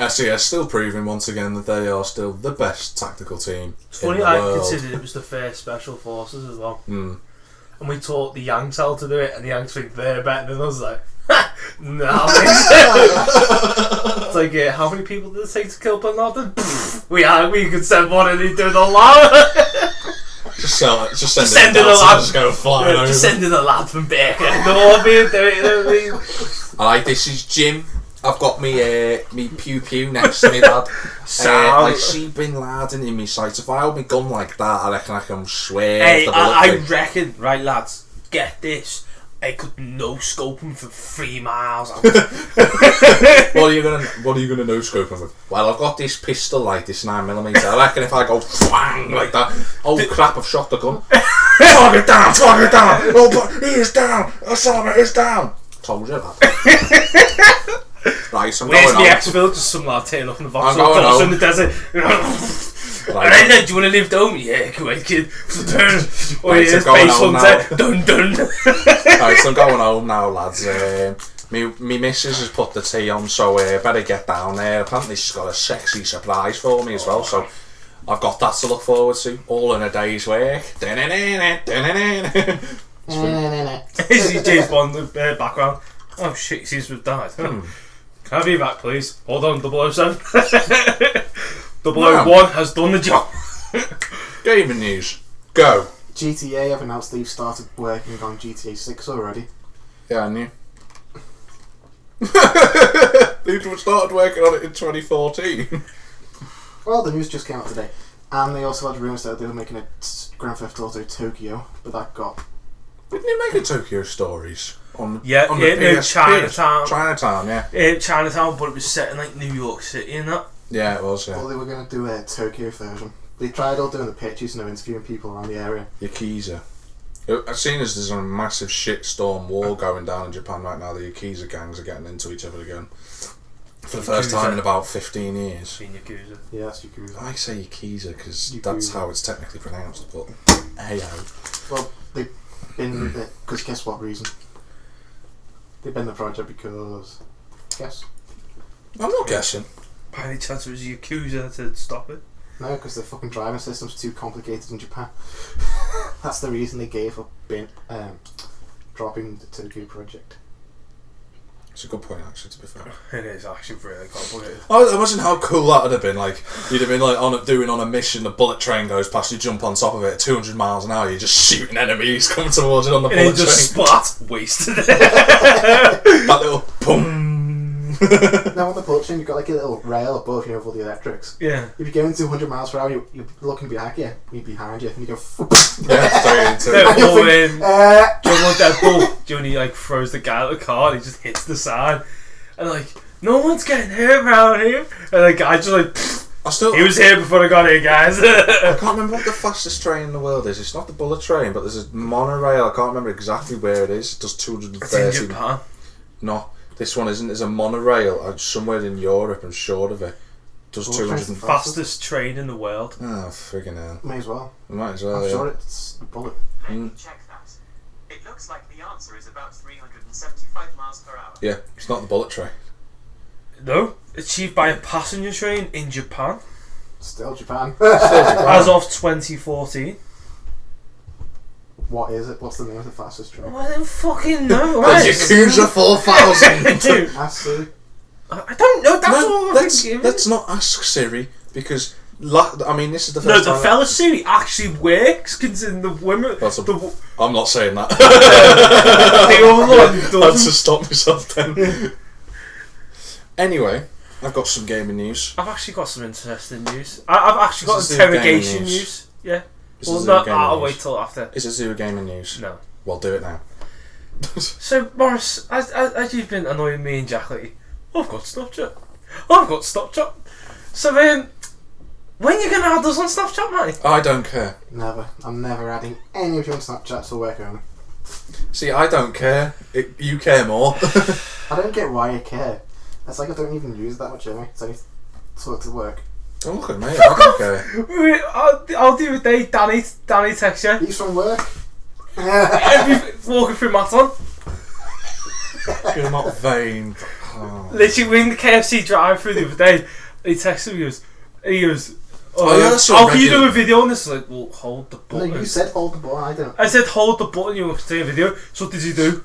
SAS still proving once again that they are still the best tactical team. It's funny, I considered it was the first special forces as well. Mm. And we taught the Yanks how to do it, and the Yanks think they're better than us. Like, no. It's like, how many people did it take to kill Bin Laden? We could send one and he'd do the lot. Just send in a lad. Just go flying over. Just send in a lad from Baker. No one being do it, you know what I mean? Alright, this is Jim. I've got me pew pew next to me, lad. I see Bin Laden in me sights. If I hold my gun like that, I reckon I can swear. Hey, I reckon, right, lads, get this. I could no scope him for 3 miles out. What are you gonna no scope him with? Well, I've got this pistol like this 9mm. I reckon if I go twang like that, oh crap, I've shot the gun. Fog it down. Oh, but he is down. Osama is down. Told you that. Right, so I'm Where's going the home. exfil? Just some lad tail up in the box. I'm going home. In the desert. Alright, do you want to live home? Yeah, come on, kid. Oh, Right, yeah, so it's going base home hunter. Dun dun. Right, so I'm going home now, lads. Me missus has put the tea on, so better get down there. Apparently she's got a sexy surprise for me as well, so I've got that to look forward to. All in a day's work. This is James Bond background. Oh shit, he seems to have died. Can I have you back, please? Hold on, 007. 001 has done the job. Gaming news. Go. GTA have announced they've started working on GTA 6 already. Yeah, I knew. They started working on it in 2014. Well, the news just came out today. And they also had rumours that they were making a Grand Theft Auto Tokyo, but that got... Didn't you make a Tokyo Stories? On the PS, Chinatown. Chinatown, yeah. Chinatown, but it was set in like New York City and that. Yeah, it was, yeah. Well, they were going to do a Tokyo version. They tried all doing the pictures and interviewing people around the area. Yakuza. As soon as there's a massive shitstorm war going down in Japan right now, the Yakuza gangs are getting into each other again. For the first time in about 15 years. Yakuza. Yeah, that's Yakuza. I say Yakuza because that's how it's technically pronounced, but hey-o. Well, they've been... Because guess what reason? They've been the project because... Guess? I'm not guessing. By any chance it was Yakuza to stop it? No, because the fucking driving system's too complicated in Japan. That's the reason they gave up dropping the Tokyo project. It's a good point, actually, to be fair. It is actually really complicated. Oh, imagine how cool that would have been. Like, you'd have been like on a mission, a bullet train goes past, you jump on top of it at 200 miles an hour, you're just shooting enemies coming towards it on the bullet and it just train. splat, wasted. That little boom. Now on the bullet train, you've got like a little rail above you over the electrics. Yeah. If you're going 200 miles per hour, you're looking behind you, and you go. Yeah, straight into Yeah, it. you or think, do you want that bull? Johnny like throws the guy out of the car and he just hits the side. And like, no one's getting hurt around here. And the guy just like, he was here before I got here, guys. I can't remember what the fastest train in the world is. It's not the bullet train, but there's a monorail. I can't remember exactly where it is. It does 230. It's in Japan. No, this one isn't. There's a monorail somewhere in Europe and short of it. Does 200. Fastest train in the world. Oh, friggin' hell. May as well. Might as well, I'm sure it's a bullet. Let me check that. It looks like the answer is about 375 miles per hour. Yeah, it's not the bullet train. No, achieved by a passenger train in Japan. Still Japan. As of 2014. What is it? What's the name of the fastest train? I don't fucking know. The Right? Yakuza 4000. Dude, Ask Siri. I don't know. That's No, all I'm thinking. let's not ask Siri because I mean this is the No, first the time. fella Siri actually works considering the women. I'm not saying that. The other one I had to doesn't. stop myself then. Anyway, I've got some gaming news. I've actually got some interesting news. I've actually got This is the interrogation gaming news. Yeah. This Well, is no, gaming I'll news. wait till after. Is it Zoo Gaming News? No. Well, do it now. So, Morris, as you've been annoying me and Jack lately, I've got Snapchat. So, when you going to add us on Snapchat, Matty? I don't care. Never. I'm never adding any of your Snapchats to work on. See, I don't care. You care more. I don't get why you care. It's like I don't even use that much anyway. It's only sort of work. Don't look at me. I don't care. I'll do a day. Danny texts you. He's from work. Walking through Matton. You're not vain. Oh. Literally, we're in the KFC drive-through the other day. He texted me. He goes, Oh, yeah, that's so how can you regular. do a video on this? Like, well, hold the No, button. you said hold the button. I don't. I said hold the button. You want to take a video. So what did you do?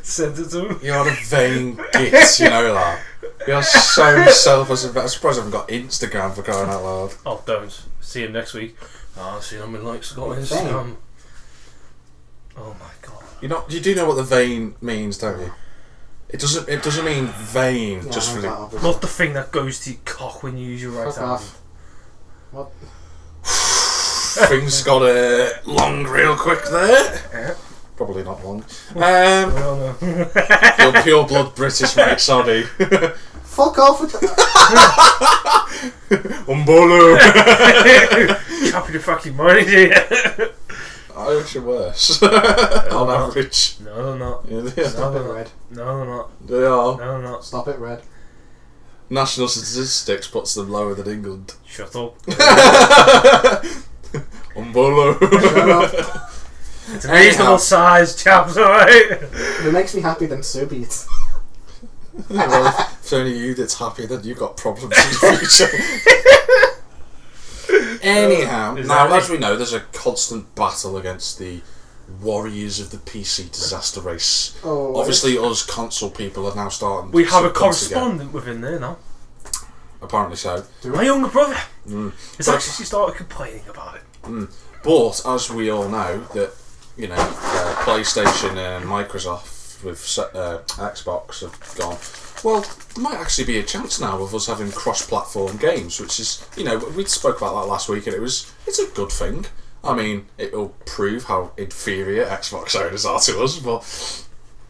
Sent it to him. You're a vain git, you know that. You're so selfish. I'm surprised I haven't got Instagram for crying out loud. Oh, don't. See him next week. Oh, see him in likes got Vain. Instagram. Oh my god. You do know what the vain means, don't you? It doesn't mean vain Yeah, just I for know the. that, obviously. Not the thing that goes to your cock when you use your right Fuck hand. off. What? Things got long real quick there. Yeah. Probably not long. We all know. You're pure blood British, mate. Sorry. Fuck off with Umbolo. Happy to fucking morning, dude. Irish are worse on average. No, they're not. Yeah, they Stop No, it, they're Red. No, they're not. They are. No, they're not. Stop it, Red. National Statistics puts them lower than England. Shut up. Umbolo. It's a reasonable size, chaps, alright? If it makes me happy, then so be it. Well, if it's only you that's happy, then you've got problems in the future. Anyhow, Is now that as we know, there's a constant battle against the warriors of the PC disaster race. Oh, Obviously, us console people are now starting. We to have a come together. correspondent within there now. Apparently so. My younger brother Mm. has actually started complaining about it. But as we all know, that PlayStation and Microsoft with Xbox have gone. Well, there might actually be a chance now of us having cross-platform games, which is, we spoke about that last week, and it's a good thing. I mean, it will prove how inferior Xbox owners are to us, but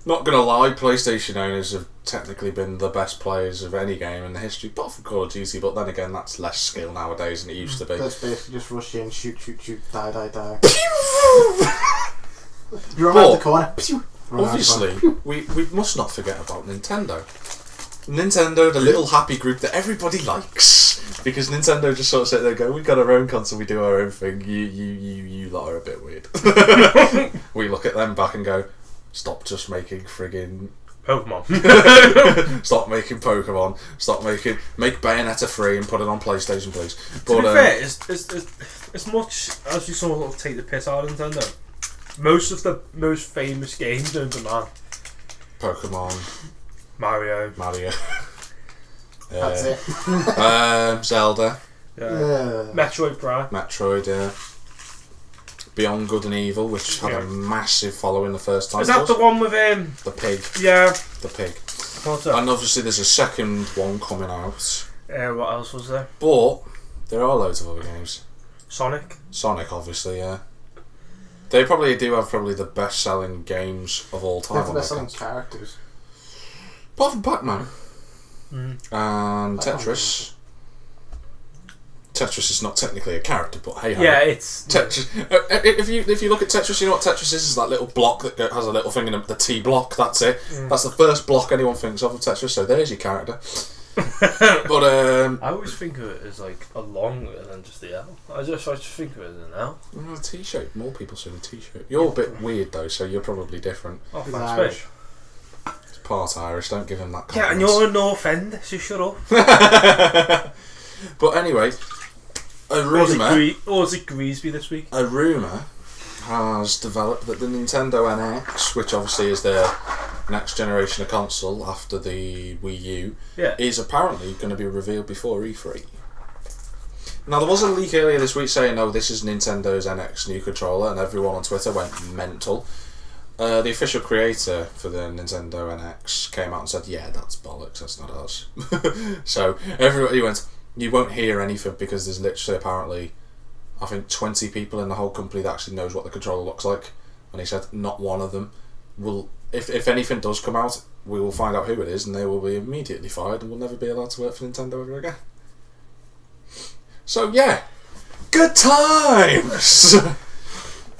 not gonna lie, PlayStation owners have technically been the best players of any game in the history, apart from Call of Duty. But then again, that's less skill nowadays than it used to be. That's basically just rush in, shoot, die. You run around the corner. Pew! Run around the Obviously, corner. we must not forget about Nintendo. Nintendo, the little happy group that everybody likes, because Nintendo just sort of sit there and go, "We got our own console, we do our own thing. You lot are a bit weird." We look at them back and go, "Stop just making friggin' Pokemon. Stop making Pokemon. Stop make Bayonetta 3 and put it on PlayStation, please." To be fair, as much as you sort of take the piss out of Nintendo, most of the most famous games don't demand. Pokemon, Mario. That's it. Zelda, Yeah. Metroid Prime. Metroid, Beyond Good and Evil, which had a massive following the first time. Is that the one with the pig? Yeah. The pig. What's that? And obviously there's a second one coming out. What else was there? But there are loads of other games. Sonic, obviously, yeah. They probably do have the best selling games of all time. They have the best selling characters. Apart from Pac-Man. And Tetris. Tetris is not technically a character, but hey ho. Yeah, it's Tetris. If you look at Tetris, you know what Tetris is? It's that little block that has a little thing in it, the T block. That's it. That's the first block anyone thinks of Tetris. So there's your character. But I always think of it as like a longer than just the L. I just think of it as an L. The T-shape. More people say the T-shape. You're a bit weird though, so you're probably different. Oh, He's thanks, Irish. mate. It's part Irish. Don't give him that. Yeah, and you're a North End, so shut up. But anyway, a rumour. Or was it Greasby this week? A rumour has developed that the Nintendo NX, which obviously is their next generation of console after the Wii U, is apparently going to be revealed before E3. Now, there was a leak earlier this week saying, "Oh, this is Nintendo's NX new controller," and everyone on Twitter went mental. The official creator for the Nintendo NX came out and said, "Yeah, that's bollocks. That's not us." So everybody went, "You won't hear anything because there's literally apparently, I think 20 people in the whole company that actually knows what the controller looks like." And he said, "Not one of them will. If anything does come out, we will find out who it is, and they will be immediately fired, and will never be allowed to work for Nintendo ever again." So yeah, good times.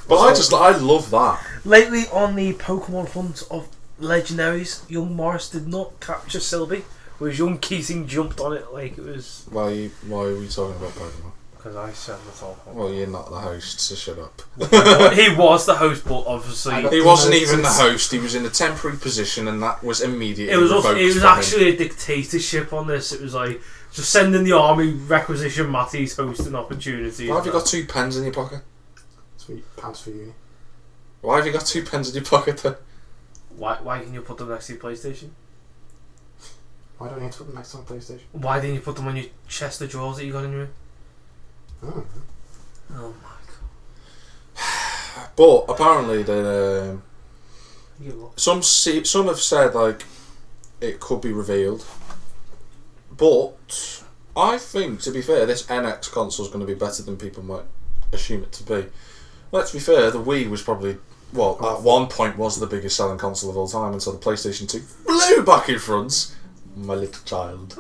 But I love that. Lately on the Pokemon hunt of legendaries, young Morris did not capture Sylvie, whereas young Keating jumped on it like it was... Why are we talking about Pokemon? Because I said the top. Well, you're not the host, so shut up. He was the host, but obviously... He wasn't even the host, he was in a temporary position, and that was immediately revoked. It was from actually him. a dictatorship on this. It was like, just send in the army, requisition Matty's hosting opportunities. Why have you got 2 pens in your pocket? Sweet pants for uni. Why have you got 2 pens in your pocket then? Why can you put them next to your PlayStation? Why don't you need to put them next to my PlayStation? Why didn't you put them on your chest of drawers that you got in your room? Oh. Oh my god. But apparently, You some have said like it could be revealed. But I think, to be fair, this NX console is going to be better than people might assume it to be. Let's be fair, the Wii was probably, at one point was the biggest selling console of all time until the PlayStation 2 flew back in front. My little child.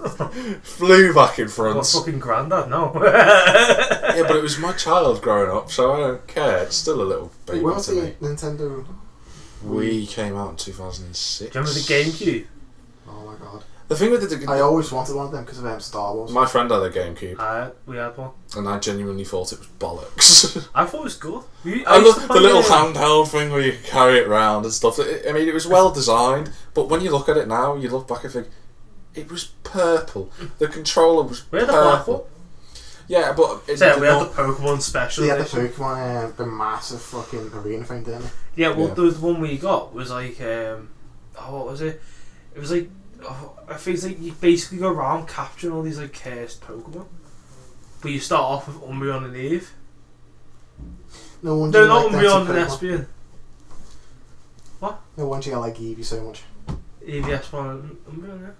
Flew back in front. What, fucking granddad? No. Yeah, but it was my child growing up, so I don't care. It's still a little baby When was to the me. Nintendo? Wii came out in 2006. Do you remember the GameCube? Oh my god. The thing with I always wanted one of them because of Star Wars. my friend had a GameCube, We had one. and I genuinely thought it was bollocks. I thought it was good. I love the little handheld thing where you can carry it around and stuff. I mean, it was well designed, but when you look at it now, you look back and think, it was purple. The controller was We had the black one. purple. Yeah, but it So did we had not- the Pokemon special They had the edition. Pokemon, the massive fucking arena thing, didn't they? Yeah, well, Yeah. the one we got was like, what was it? It was like, I think it's like you basically go around capturing all these like cursed Pokemon. But you start off with Umbreon and Eve. No wonder No, you not like Umbreon them and two Pokemon. Espion. No wonder you like Eevee so much. Eevee, Espeon, and Umbreon, yeah.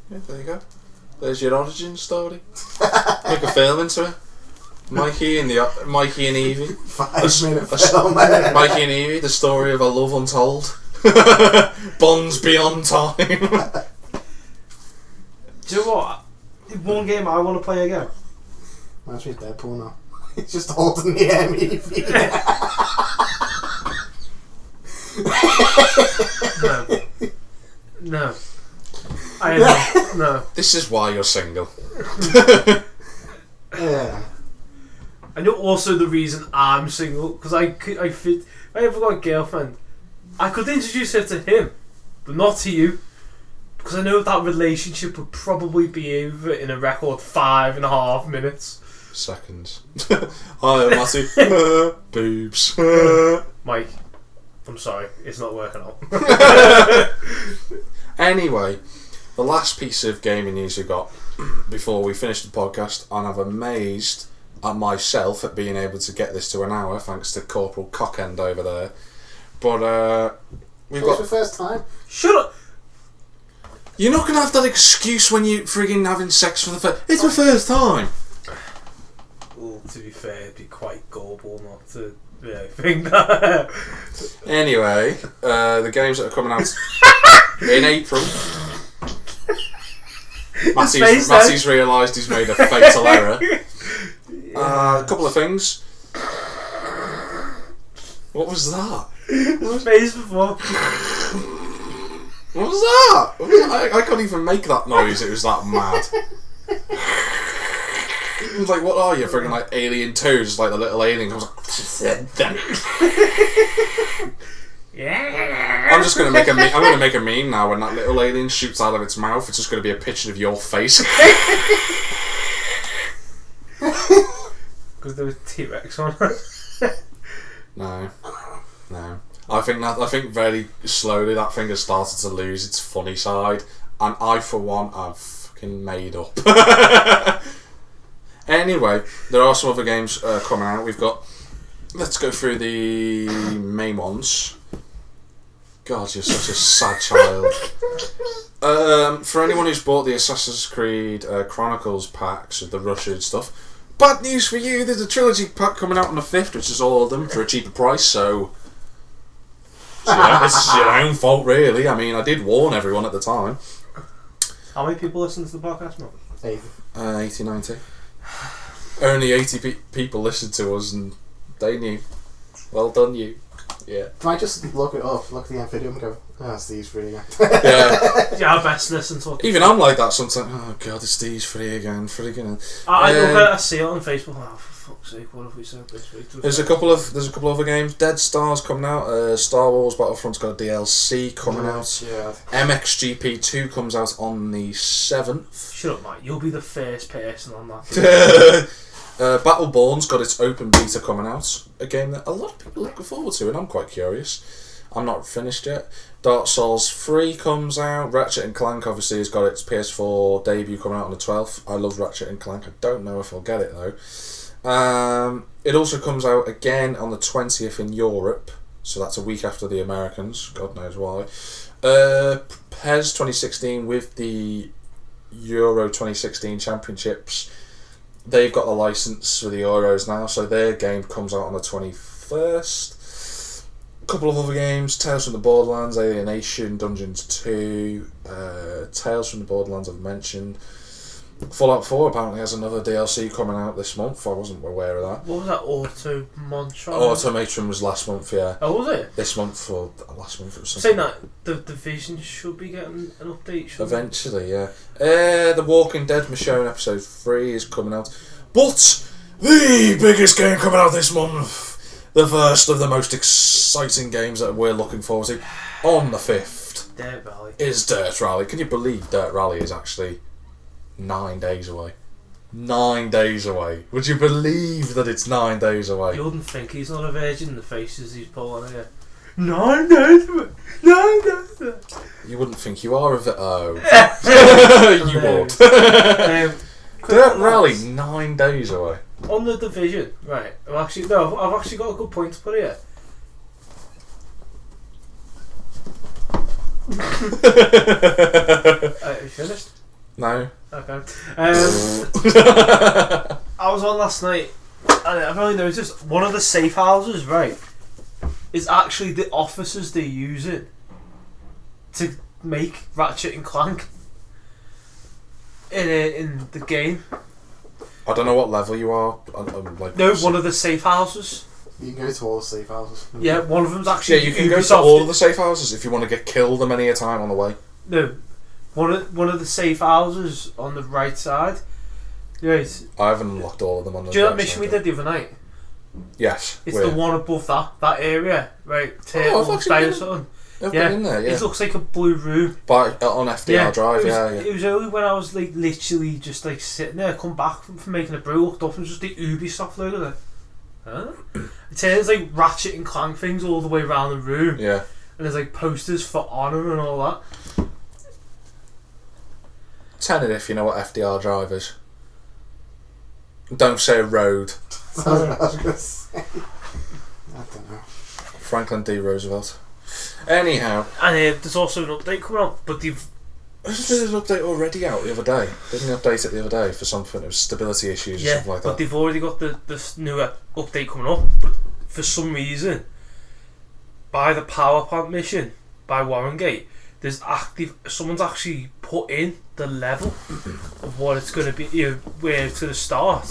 Yeah, there you go. There's your origin story. Make a film into it. Mikey and Eevee. 5-minute a s- film. Mikey and Eevee, the story of a love untold. Bonds beyond time. Do you know what? One game I want to play again. Reminds me of Deadpool now. He's just holding the Eevee. No. I am no. This is why you're single. Yeah. I know also the reason I'm single, because I fit. If I ever got a girlfriend, I could introduce her to him, but not to you, because I know that relationship would probably be over in a record 5.5 minutes. Seconds. Hi, Matty. Boobs. Mike, I'm sorry, it's not working out. Anyway, the last piece of gaming news we got before we finish the podcast, and I'm amazed at myself at being able to get this to an hour, thanks to Corporal Cockend over there. But we've It's got. the first time. Shut up! You're not gonna have that excuse when you frigging having sex for the first. It's the first time. Well, to be fair, it'd be quite gullible not to think that. Anyway, the games that are coming out in April. Matty's realised he's made a fatal error. A couple of things. What was that? Face before. What was that? I couldn't even make that noise. It was that mad. It was like, what are you, friggin' like Alien 2? Just like the little alien comes like. Yeah. I'm just gonna make I'm gonna make a meme now. When that little alien shoots out of its mouth, it's just gonna be a picture of your face. Because there was T-Rex on. No. I think very slowly that thing has started to lose its funny side, and I, for one, have fucking made up. Anyway, there are some other games coming out. We've got. Let's go through the main ones. God, you're such a sad child. For anyone who's bought the Assassin's Creed Chronicles packs with the Russian stuff, bad news for you. There's a trilogy pack coming out on the 5th, which is all of them for a cheaper price. So. It's your own fault, really. I mean, I did warn everyone at the time. How many people listen to the podcast, Mark? 80. 80, 90. Only 80 people listened to us, and they knew. Well done, you. Yeah. Can I just look it up, look at the end video and go, oh, Steve's free again. Yeah. Yeah, I best listen to it. Even I'm like that sometimes. Oh, God, it's Steve's free again. I look at it, I see it on Facebook. Oh, for fuck's sake, what have we said this week? There's a couple of other games. Dead Star's coming out. Star Wars Battlefront's got a DLC coming out. Yeah. MXGP 2 comes out on the 7th. Shut up, Mike. You'll be the first person on that. Battleborn's got its open beta coming out. A game that a lot of people are looking forward to, and I'm quite curious. I'm not finished yet. Dark Souls 3 comes out. Ratchet & Clank obviously has got its PS4 debut coming out on the 12th. I love Ratchet & Clank. I don't know if I'll get it though. It also comes out again on the 20th in Europe, so that's a week after the Americans. God knows why. PES 2016 with the Euro 2016 Championships. They've got the license for the Euros now, so their game comes out on the 21st. A couple of other games: Tales from the Borderlands, Alienation, Dungeons 2, Tales from the Borderlands I've mentioned. Fallout 4 apparently has another DLC coming out this month. I wasn't aware of that. What was that? Automatron? Automatron was last month, yeah. Oh, was it? This month or last month it was something. Saying that, the Division should be getting an update, shouldn't it? Eventually, yeah. The Walking Dead Michonne episode 3 is coming out. But the biggest game coming out this month, the first of the most exciting games that we're looking forward to, on the 5th, Dirt Rally. is Dirt Rally. Can you believe Dirt Rally is actually 9 days away? 9 days away. Would you believe that it's 9 days away? You wouldn't think he's not a virgin, the faces he's pulling here. 9 days away. 9 days away. You wouldn't think you are a you would. Dirt Rally, 9 days away. On the Division, right? I've actually got a good point to put here. Are you finished? No. Okay. I was on last night, and I've only noticed one of the safe houses, right, is actually the officers they're using to make Ratchet and Clank in the game. I don't know what level you are. I'm like, No, one of the safe houses. You can go to all the safe houses. Yeah, one of them's actually. yeah, you can go to all of the safe houses if you want to get killed a many a time on the way. No, one of the safe houses on the right side. Right. I haven't unlocked all of them on the. Do you know that mission we did the other night? Yes. It's the one above that area, right? I've actually Bay or been- something. I've Yeah, been in there. Yeah. It looks like a blue room. On FDR Drive. It was only when I was like literally just like sitting there, come back from making a brew, looked up and just the Ubisoft logo there. Huh? It turns like Ratchet and Clank things all the way around the room. Yeah. And there's like posters for Honor and all that. Tell it if you know what FDR Drive is. Don't say road. I was going to say. I don't know. Franklin D. Roosevelt. Anyhow. And there's also an update coming up, but they've... There's an update already out the other day. Didn't they update it the other day for something? It was stability issues or something like that. But they've already got the new update coming up. But for some reason, by the power plant mission, by Warrengate, someone's actually put in the level of what it's going to be, where it's going to start.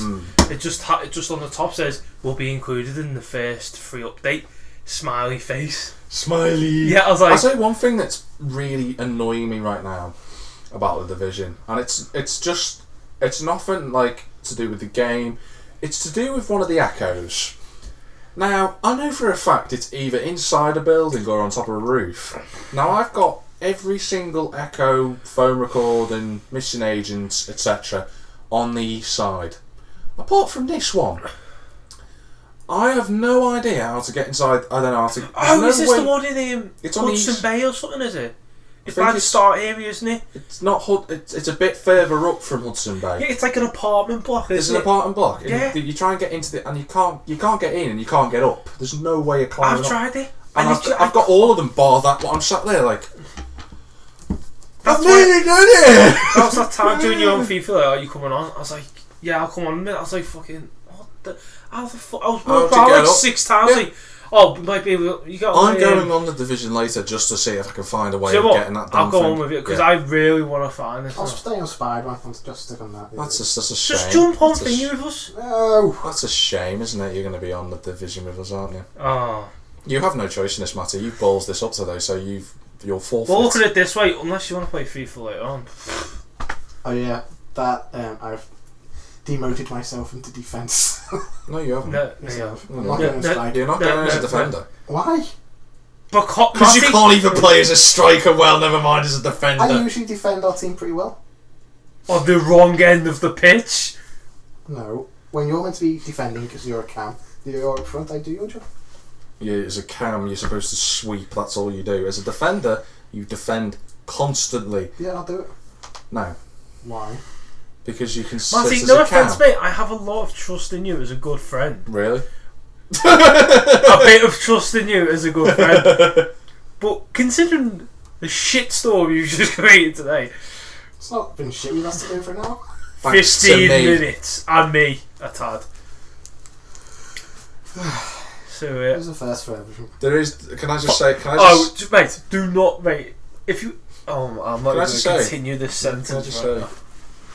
It just on the top says, will be included in the first free update. Smiley face. Smiley. Yeah, I was like... I'll say one thing that's really annoying me right now about the Division, and it's nothing like to do with the game, it's to do with one of the echoes. Now, I know for a fact it's either inside a building or on top of a roof. Now, I've got every single echo, phone recording, missing agents, etc. on the east side. Apart from this one. I have no idea how to get inside. I don't know how to... Oh, is this the one in it's on Hudson Bay or something, is it? It's think by the it's- start area, isn't it? It's not it's a bit further up from Hudson Bay. Yeah, it's like an apartment block, It's isn't an it? apartment block. And Yeah. you try and get into the... And you can't get in and you can't get up. There's no way of climbing I've up. tried it. And And I've got all of them bar that, but I'm sat there like... That's I've why- nearly done it! That was that time during your own FIFA, like, are you coming on? I was like, yeah, I'll come on in a minute. I was like, fucking, what the... How the fuck? I was How'd walking you around get like up? 6 times, Yeah. like, oh, we might be able to... You got I'm going on the Division later just to see if I can find a way of getting that done. I'll go on with it, because I really want to find it. I'll stay on Spider-Man. I'll just stick on that. That's a shame. Just jump on That's a thingy with us. No! That's a shame, isn't it? You're going to be on the Division with us, aren't you? Oh. You have no choice in this matter. You balls this up today, so you're forfeit. Well, look at it this way, unless you want to play FIFA later on. Oh yeah, that I've demoted myself into defence. No, you haven't. No, Myself. no. I'm not No, going to no, strike. You're not No, going as a no, defender. Why? Because you can't even play as a striker well, never mind as a defender. I usually defend our team pretty well. on the wrong end of the pitch. No, when you're meant to be defending because you're a cam, you're up front. I do your job. Yeah, as a cam, you're supposed to sweep. That's all you do. As a defender, you defend constantly. Yeah, I'll do it. No, Why? because you can sit Matty, as no a cam. offence, mate. I have a lot of trust in you as a good friend. Really? A bit of trust in you as a good friend. But considering the shitstorm you just created today, It's not been shit. We've to do for now. Thanks to 15 me. minutes and me a tad. So It was the first for everything. There is. Can I just say? Can I oh, just? mate, do not, mate. If you, I'm not Can I even going just to say- continue this Can I sentence just right say? now.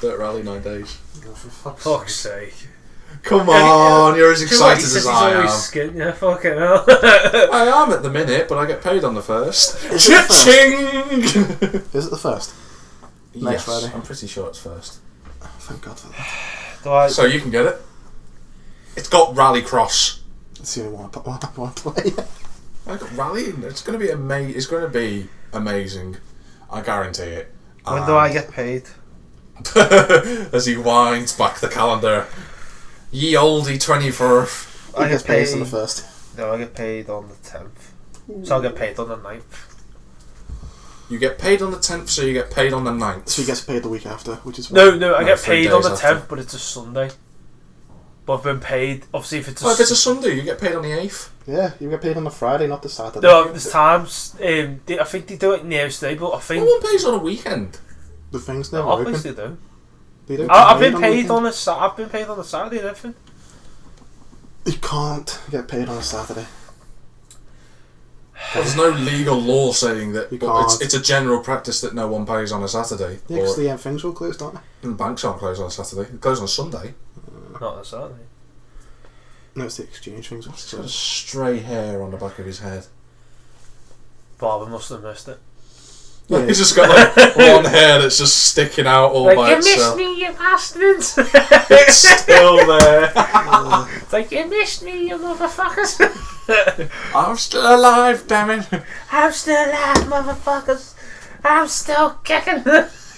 Dirt Rally 9 days. Oh, for fuck's Fuck's sake. sake. Come on, you're as Do you know what, excited he says as he's I always am. skin, yeah, fucking hell. I am at the minute, but I get paid on the first. Is it the Cha-ching! Is it the first? Next Yes, Friday. I'm pretty sure it's first. Oh, thank God for that. Do I, So you can get it. It's got Rallycross. It's the only one I want to play. I got Rally. It's going to be amazing. It's going to be amazing. I guarantee it. when do I get paid? As he winds back the calendar. Ye oldie 24th. I He gets get paid paid on the first. No, I get paid on the 10th. So I'll get paid on the 9th. You get paid on the 10th, so you get paid on the 9th. So he gets paid the week after, which is No, I No, get 3 paid on the days 10th, after. but it's a Sunday. But I've been paid, obviously, if it's a Well, if it's a Sunday, you get paid on the 8th. Yeah, you get paid on the Friday, not the Saturday. No, there's times, I think they do it nearest day, but I No think... one pays on a weekend. The thing's never No, open. obviously they do. They don't I've pay been paid the on I've been paid on a Saturday and everything. weekend. You can't get paid on a Saturday. Well, there's no legal law saying that. You But can't. it's a general practice that no one pays on a Saturday. Yeah, because Or the things will close, don't they? and banks aren't closed on a Saturday. It closed on a Sunday. Not on a Saturday. No, it's the exchange things. He's got a stray hair on the back of his head. Barber must have missed it. Yeah. He's just got like one hair that's just sticking out all by you itself. missed me, you bastards! It's still there. It's like, you missed me, you motherfuckers! I'm still alive, damn it. I'm still alive, motherfuckers! I'm still kicking!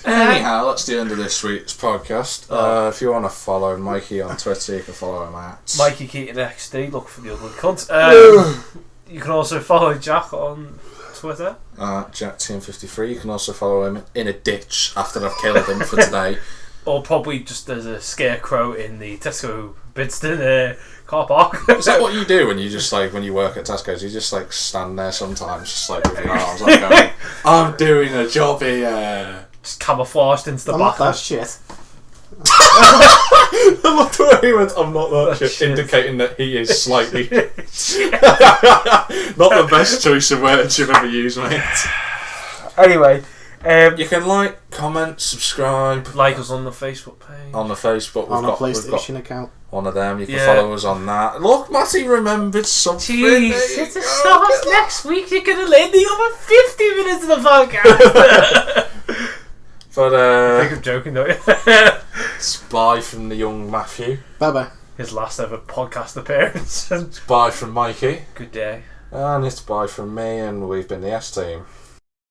Anyhow, that's the end of this week's podcast. Oh. If you want to follow Mikey on Twitter, you can follow him at Mikey Keating XD, look for the ugly cunt. You can also follow Jack on Twitter. JackTM53. You can also follow him in a ditch after I've killed him for today. Or probably just as a scarecrow in the Tesco Bidston car park. Is that what you do when you just like when you work at Tesco's? You just like stand there sometimes, just like with your arms like going, "I'm doing a job here." Just camouflaged into the I'm back. not that shit. I love the way he went, "I'm not that That shit," shit. indicating that he is slightly not the best choice of words you've ever used, mate. Anyway, You can like, comment, subscribe like us on the Facebook page. on the Facebook. On a We've got PlayStation account. one of them. You can Yeah. follow us on that. Look, Matty remembered something. Jeez, There you it's a go. start next week. You're gonna learn the other 50 minutes of the podcast. But I think I'm joking, don't you? it's bye from the young Matthew. Bye bye. His last ever podcast appearance. Bye from Mikey. Good day. And it's bye from me, and we've been the S Team.